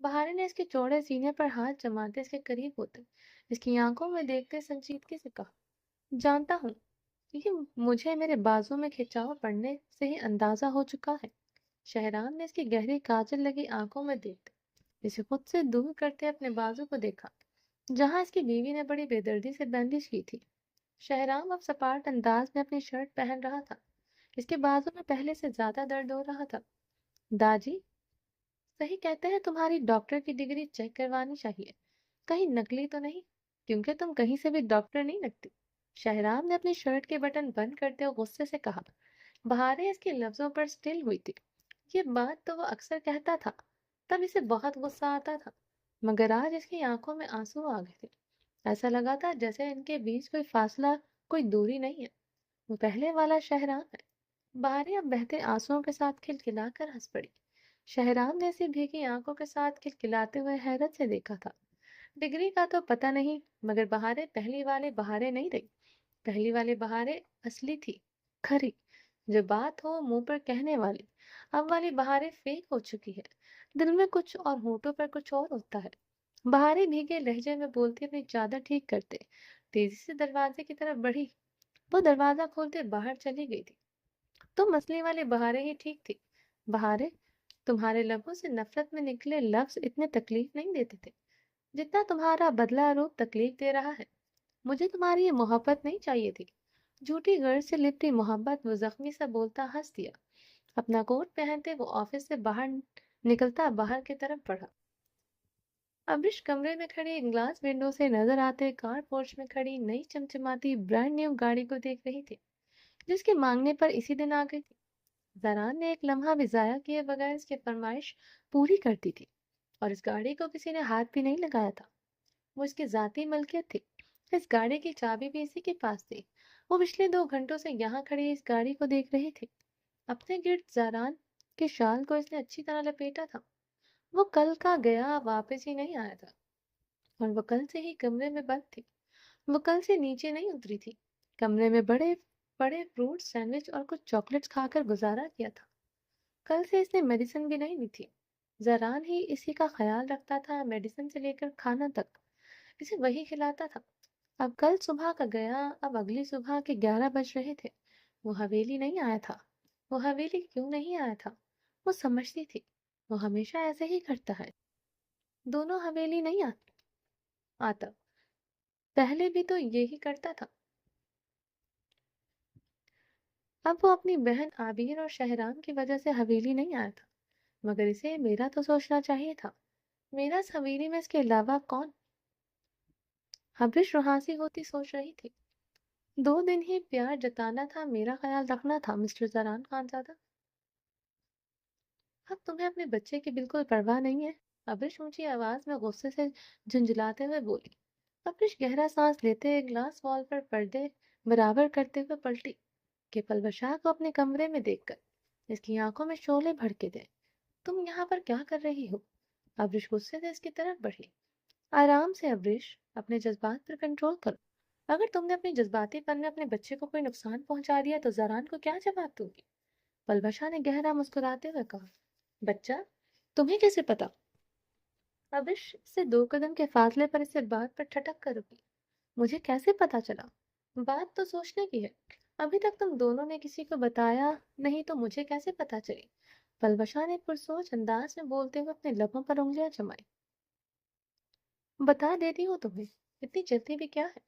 بہارے نے اس کے چوڑے سینے پر ہاتھ جماتے اس کے قریب ہوتے اس کی آنکھوں میں دیکھتے سنجیدگی سے کہا، جانتا ہوں، یہ مجھے میرے بازو میں کھچاؤ پڑنے سے ہی اندازہ ہو چکا ہے۔ شہرام نے اس کی گہری کاجل لگی آنکھوں میں دیکھتے اسے خود سے دور کرتے اپنے بازو کو دیکھا، جہاں اس کی بیوی نے بڑی بے دردی سے بندش کی تھی۔ شہرام اب سپاٹ انداز میں اپنی شرٹ پہن رہا تھا، اس کے بازو میں پہلے سے زیادہ درد ہو رہا تھا۔ داجی، صحیح کہتے ہیں، تمہاری ڈاکٹر کی ڈگری چیک کروانی چاہیے، کہیں نکلی تو نہیں، کیونکہ تم کہیں سے بھی ڈاکٹر نہیں لگتی۔ شہرام نے اپنی شرٹ کے بٹن بند کرتے ہوئے غصے سے کہا۔ بہاریں اس کے لفظوں پر سٹل ہوئی تھی، یہ بات تو وہ اکثر کہتا تھا، تب اسے بہت غصہ آتا تھا، مگر آج اس کی آنکھوں میں آنسو آ گئے تھے۔ ایسا لگا تھا جیسے ان کے بیچ کوئی فاصلہ، کوئی دوری نہیں ہے، وہ پہلے والا شہرام ہے۔ بہاریں اب بہتے آنسوؤں کے ساتھ کھلکھلا کر ہنس پڑی۔ شہرام نے اسے بھیگی آنکھوں کے ساتھ کھلکھلاتے ہوئے حیرت سے دیکھا تھا۔ ڈگری کا تو پتہ نہیں، مگر بہاریں پہلی والے بہاریں نہیں رہی۔ پہلی والی بہاریں اصلی تھی، کھری، جو بات ہو منہ پر کہنے والی۔ اب والی بہاریں فیک ہو چکی ہے، دل میں کچھ اور ہونٹوں پر کچھ اور ہوتا ہے۔ بہاریں بھیگے لہجے میں بولتی اپنی چادر ٹھیک کرتے تیزی سے دروازے کی طرف بڑھی۔ وہ دروازہ کھولتے باہر چلی گئی تھی۔ تم اصلی والی بہاریں ہی ٹھیک تھی۔ بہاریں، تمہارے لبوں سے نفرت میں نکلے لفظ اتنے تکلیف نہیں دیتے تھے جتنا تمہارا بدلہ روپ تکلیف دے رہا ہے۔ مجھے تمہاری یہ محبت نہیں چاہیے تھی، جھوٹی غرض سے لپٹی محبت۔ وہ زخمی سا بولتا ہنس دیا۔ اپنا کوٹ پہنتے وہ آفس سے باہر نکلتا باہر کی طرف بڑھا۔ ابرش کمرے میں کھڑی ایک گلاس ونڈو سے نظر آتے کار پورچ میں کھڑی نئی چمچماتی برانڈ نیو گاڑی کو دیکھ رہی تھی، جس کے مانگنے پر اسی دن آ گئی تھی۔ زاران نے ایک لمحہ بھی ضائع کیے بغیر اس کی فرمائش پوری کر دی تھی، اور اس گاڑی کو کسی نے ہاتھ بھی نہیں لگایا تھا۔ وہ اس کی ذاتی ملکیت تھی، اس گاڑی کی چابی بھی اسی کے پاس تھی۔ وہ پچھلے 2 گھنٹوں سے یہاں کھڑی اس گاڑی کو دیکھ رہی تھی۔ اپنے گرد زاران کے شال کو اس نے اچھی طرح لپیٹا تھا۔ وہ کل کا گیا واپس ہی نہیں آیا تھا، اور وہ کل سے ہی کمرے میں بند تھی۔ وہ کل سے نیچے نہیں اتری تھی۔ کمرے میں بڑے بڑے فروٹ سینڈوچ اور کچھ چاکلیٹس کھا کر گزارا کیا تھا۔ کل سے اس نے میڈیسن بھی نہیں لی تھی۔ زران ہی اسی کا خیال رکھتا تھا، میڈیسن سے لے کر کھانا تک اسے وہی کھلاتا تھا۔ اب کل صبح کا گیا، اب اگلی صبح کے 11 بج رہے تھے، وہ حویلی نہیں آیا تھا۔ وہ حویلی کیوں نہیں آیا تھا؟ وہ سمجھتی تھی وہ ہمیشہ ایسے ہی کرتا ہے، دونوں حویلی نہیں آتا، پہلے بھی تو یہی کرتا تھا۔ اب وہ اپنی بہن عابیر اور شہرام کی وجہ سے حویلی نہیں آیا تھا، مگر اسے میرا تو سوچنا چاہیے تھا۔ میرا اس حویلی میں اس کے علاوہ کون؟ حبش روحانسی ہوتی سوچ رہی تھی۔ 2 دن ہی پیار جتانا تھا، میرا خیال رکھنا تھا، مسٹر زران خانزادہ۔ اب تمہیں اپنے بچے کی بالکل پرواہ نہیں ہے؟ ابرش اونچی آواز میں غصے سے جھنجھلاتے ہوئے بولی۔ ابرش گہرا سانس لیتے گلاس وال پر پردے برابر کرتے ہوئے پلٹی کہ پلوشا کو اپنے کمرے میں دیکھ کر اس کی آنکھوں میں شعلے بھڑکے دے۔ تم یہاں پر کیا کر رہی ہو؟ ابرش غصے سے اس کی طرف بڑھی۔ آرام سے ابرش، اپنے جذبات پر کنٹرول کرو۔ اگر تم نے اپنی جذباتی پن میں اپنے بچے کو کوئی نقصان پہنچا دیا تو زاران کو کیا جواب دو گی؟ پلوشا نے گہرا مسکراتے ہوئے کہا۔ بچہ، تمہیں کیسے پتا؟ ابرش سے 2 قدم کے فاصلے پر اسے بات پر ٹھٹک کر رکی۔ مجھے کیسے پتا چلا؟ بات تو سوچنے کی ہے، ابھی تک تم دونوں نے کسی کو بتایا نہیں تو مجھے کیسے پتا چلی؟ پلوشا نے پرسوچ انداز میں بولتے ہوئے اپنے لبوں پر انگلیاں جمائی۔ بتا دیتی ہوں تمہیں، اتنی جلدی بھی کیا ہے؟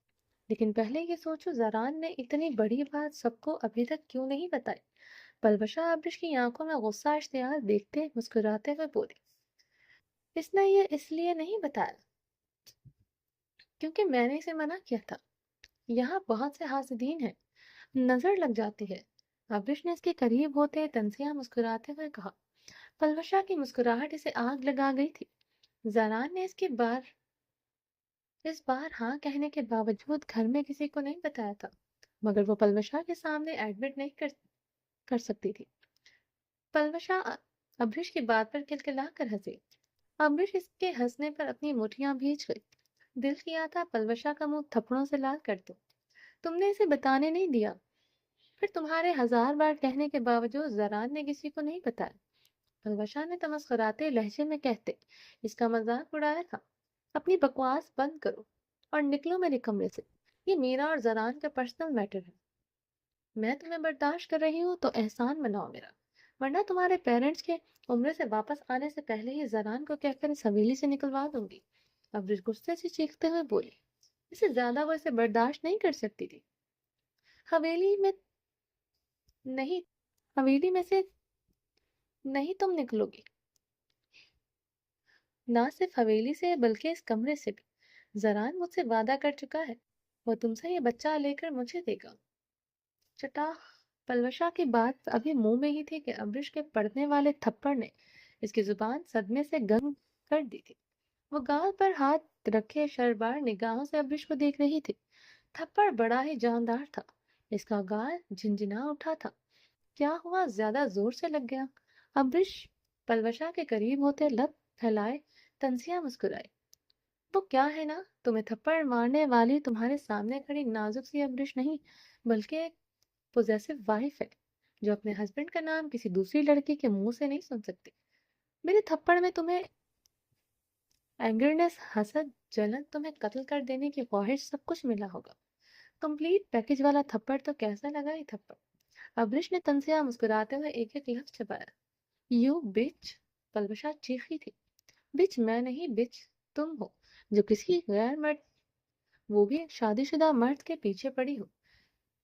لیکن پہلے یہ سوچو زاران نے اتنی بڑی بات سب کو ابھی تک کیوں نہیں بتائی؟ پلوشا ابرش کی آنکھوں میں غصہ اشتعال دیکھتے مسکراتے ہوئے بولی۔ اس نے یہ اس لیے نہیں بتایا کیونکہ میں نے اسے منع کیا تھا۔ یہاں بہت سے حاسدین ہیں، نظر لگ جاتی ہے۔ ابرش نے اس کے قریب ہوتے تنزیہ مسکراتے ہوئے کہا۔ پلوشا کی مسکراہٹ اسے آگ لگا گئی تھی۔ زاران نے اس بار ہاں کہنے کے باوجود گھر میں کسی کو نہیں بتایا تھا، مگر وہ پلوشا کے سامنے ایڈمٹ نہیں کر سکتی تھی۔ پلوشا ابرش کی بات پر کلکلا کر ہنسی۔ ابرش اس کے ہنسنے پر اپنی مٹھیاں بھیج گئی۔ دل کیا تھا پلوشا کا منہ تھپڑوں سے لال کر دو۔ تم نے اسے بتانے نہیں دیا، پھر تمہارے 1000 بار کہنے کے باوجود زاران نے کسی کو نہیں بتایا۔ پلوشا نے تمسخراتے لہجے میں کہتے اس کا مذاق اڑایا تھا۔ اپنی بکواس بند کرو اور نکلو میرے کمرے سے، یہ میرا اور زران کا پرسنل میٹر ہے۔ میں تمہیں برداشت کر رہی ہوں تو احسان مناؤ میرا، ورنہ تمہارے پیرنٹس کے عمرے سے واپس آنے سے پہلے ہی زران کو کہہ کر اس حویلی سے نکلوا دوں گی۔ اب غصے سے چیختے ہوئے بولی، اس سے زیادہ وہ اسے برداشت نہیں کر سکتی تھی۔ حویلی میں نہیں، حویلی میں سے نہیں تم نکلو گی، نہ صرف حویلی سے بلکہ اس کمرے سے بھی۔ زران مجھ سے وعدہ کر چکا ہے، وہ تم سے یہ بچہ لے کر مجھے دے گا۔ چٹا پلوشا کی بات ابھی منہ میں ہی تھی کہ ابرش کے پڑنے والے تھپڑ نے اس کی زبان صدمے سے گنگ کر دی تھی۔ وہ گال پر ہاتھ رکھے شربار نگاہوں سے ابرش کو دیکھ رہی تھی۔ تھپڑ بڑا ہی جاندار تھا، اس کا گال جھنجھنا اٹھا تھا۔ کیا ہوا، زیادہ زور سے لگ گیا؟ ابرش پلوشا کے قریب ہوتے لب پھیلائے تنزیہ مسکرائی۔ وہ کیا ہے نا، تمہیں تھپڑ مارنے والی تمہارے سامنے کھڑی نازک سی ابرش نہیں، بلکہ ایک پوزیسو وائف ہے جو اپنے ہسبینڈ کا نام کسی دوسری لڑکی کے منہ سے نہیں سن سکتی۔ میرے تھپڑ میں تمہیں اینگرنس، حسد، جلن، تمہیں قتل کر دینے کی خواہش، سب کچھ ملا ہوگا۔ کمپلیٹ پیکج والا تھپڑ تو کیسا لگا یہ تھپڑ؟ ابرش نے تنزیہ مسکراتے ہوئے ایک ایک لفظ چبایا۔ یو بچ، پلوشا چیخی تھی۔ بچ میں نہیں، بچ تم ہو جو کسی غیر مرد، وہ بھی ایک شادی شدہ مرد کے پیچھے پڑی ہو،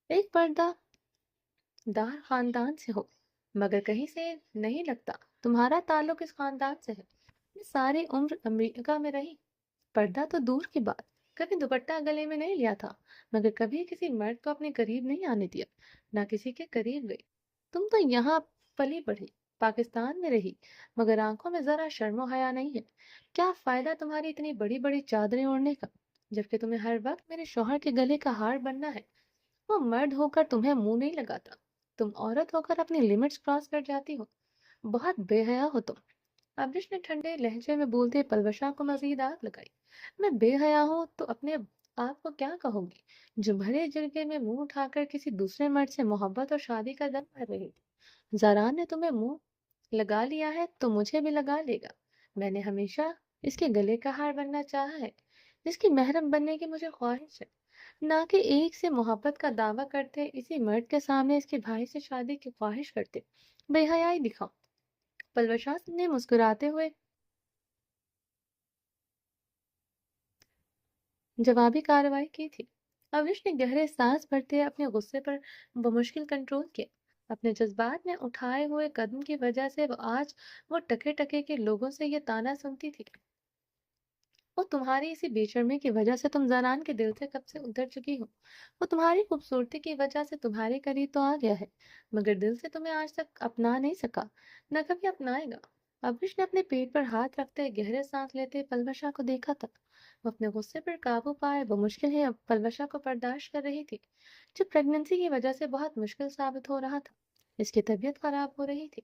ایک پردہ دار خاندان سے ہو، مگر کہیں سے نہیں لگتا تمہارا تعلق اس خاندان سے ہے۔ میں ساری عمر امریکہ میں رہی، پردہ تو دور کی بات، کبھی دوپٹہ گلے میں نہیں لیا تھا، مگر کبھی کسی مرد کو اپنے قریب نہیں آنے دیا، نہ کسی کے قریب گئی۔ تم تو یہاں پلی بڑھی، پاکستان میں رہی، مگر آنکھوں میں ذرا شرم و حیا نہیں ہے۔ کیا فائدہ تمہاری اتنی بڑی بڑی چادریں اوڑھنے کا، جبکہ تمہیں ہر وقت میرے شوہر کے گلے کا ہار بننا ہے۔ وہ مرد ہو کر تمہیں منہ نہیں لگاتا، تم عورت ہو کر اپنی لمٹس کراس کر جاتی ہو، بہت بے حیا ہو تم۔ ابرش نے ٹھنڈے لہجے میں بولتے پلوشا کو مزید آگ لگائی۔ میں بے حیا ہوں تو اپنے آپ کو کیا کہوں گی، جو بھرے جرگے میں منہ اٹھا کر کسی دوسرے مرد سے محبت اور شادی کا دم بھر رہی تھی؟ زاران نے تمہیں منہ لگا لیا ہے تو مجھے بھی لگا لے گا۔ میں نے ہمیشہ اس کے گلے کا ہار بننا چاہا ہے، جس کی محرم بننے کی مجھے خواہش ہے، نہ کہ ایک سے محبت کا دعویٰ کرتے اسی مرد کے سامنے اس کے بھائی سے شادی کی خواہش کرتے۔ بے حیائی دکھاؤ۔ پلوشا نے مسکراتے ہوئے جوابی کارروائی کی تھی۔ ابرش نے گہرے سانس بھرتے اپنے غصے پر بمشکل کنٹرول کیا۔ اپنے جذبات میں اٹھائے ہوئے قدم کی وجہ سے وہ ٹکے ٹکے کے لوگوں سے یہ طعنہ سنتی تھی، وہ تمہاری اسی بے شرمی کی وجہ سے تم زنان کے دل سے کب سے اتر چکی ہو۔ وہ تمہاری خوبصورتی کی وجہ سے تمہارے قریب تو آ گیا ہے، مگر دل سے تمہیں آج تک اپنا نہیں سکا، نہ کبھی اپنائے گا۔ ابرش نے اپنے پیٹ پر ہاتھ رکھتے گہرے سانس لیتے پلوشا کو دیکھا تھا۔ وہ اپنے غصے پر قابو پائے بمشکل ہی پلوشا کو برداشت کر رہی تھی، جو پریگننسی کی وجہ سے بہت مشکل ثابت ہو رہا تھا۔ اس کی طبیعت خراب ہو رہی تھی۔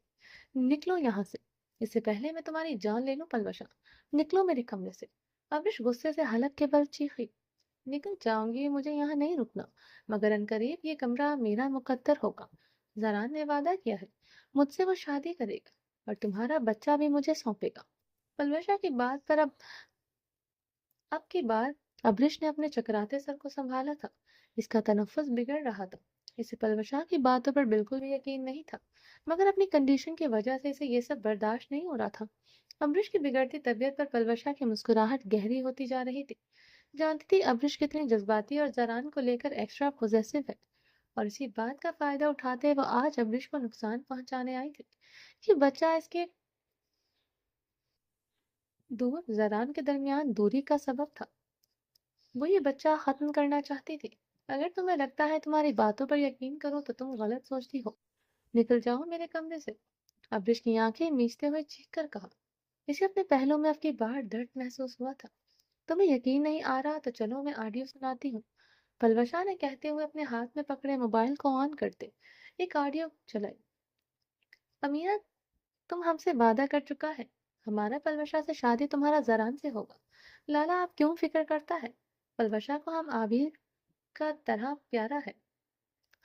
نکلو یہاں سے، اس سے پہلے میں تمہاری جان لے لوں پلوشا، نکلو میرے کمرے سے۔ ابرش غصے سے حلق کے بل چیخی، نکل جاؤں گی، مجھے یہاں نہیں رکنا، مگر عنقریب یہ کمرہ میرا مقدر ہوگا۔ زران نے وعدہ کیا ہے، مجھ سے وہ شادی کرے گا اور تمہارا بچہ بھی مجھے سونپے گا۔ پلوشا کی بات پر اب کی بار ابرش نے اپنے چکراتے سر کو سنبھالا تھا، اس کا تنفس بگڑ رہا تھا، اسے پلوشا کی باتوں پر بالکل بھی یقین نہیں تھا، مگر اپنی کنڈیشن کی وجہ سے اسے یہ سب برداشت نہیں ہو رہا تھا۔ ابرش کی بگڑتی طبیعت پر پلوشا کی مسکراہٹ گہری ہوتی جا رہی تھی، جانتی تھی ابرش کتنی جذباتی اور زران کو لے کر ایکسٹرا پوزیسو ہے، اور اسی بات کا فائدہ اٹھاتے وہ آج ابرش کو نقصان پہنچانے آئی تھی۔ یہ بچہ اس کے دور زران کے درمیان دوری کا سبب تھا، وہ یہ بچہ ختم کرنا چاہتی تھی۔ اگر تمہیں لگتا ہے تمہاری باتوں پر یقین کرو تو تم غلط سوچتی ہو، نکل جاؤ میرے کمرے سے۔ ابرش کی آنکھیں میچتے ہوئے چیخ کر کہا۔ اسے اپنے پہلو میں اب کی بار درد محسوس ہوا تھا۔ تمہیں یقین نہیں آ رہا تو چلو میں آڈیو سناتی ہوں، پلوشا نے کہتے ہوئے اپنے ہاتھ میں پکڑے موبائل کو آن کرتے ایک آڈیو چلائی۔ امیرہ، تم ہم سے وعدہ کر چکا ہے، ہمارا پلوشا سے شادی تمہارا زران سے ہوگا۔ لالا آپ کیوں فکر کرتا ہے، پلوشا کو ہم عابر کا طرح پیارا ہے۔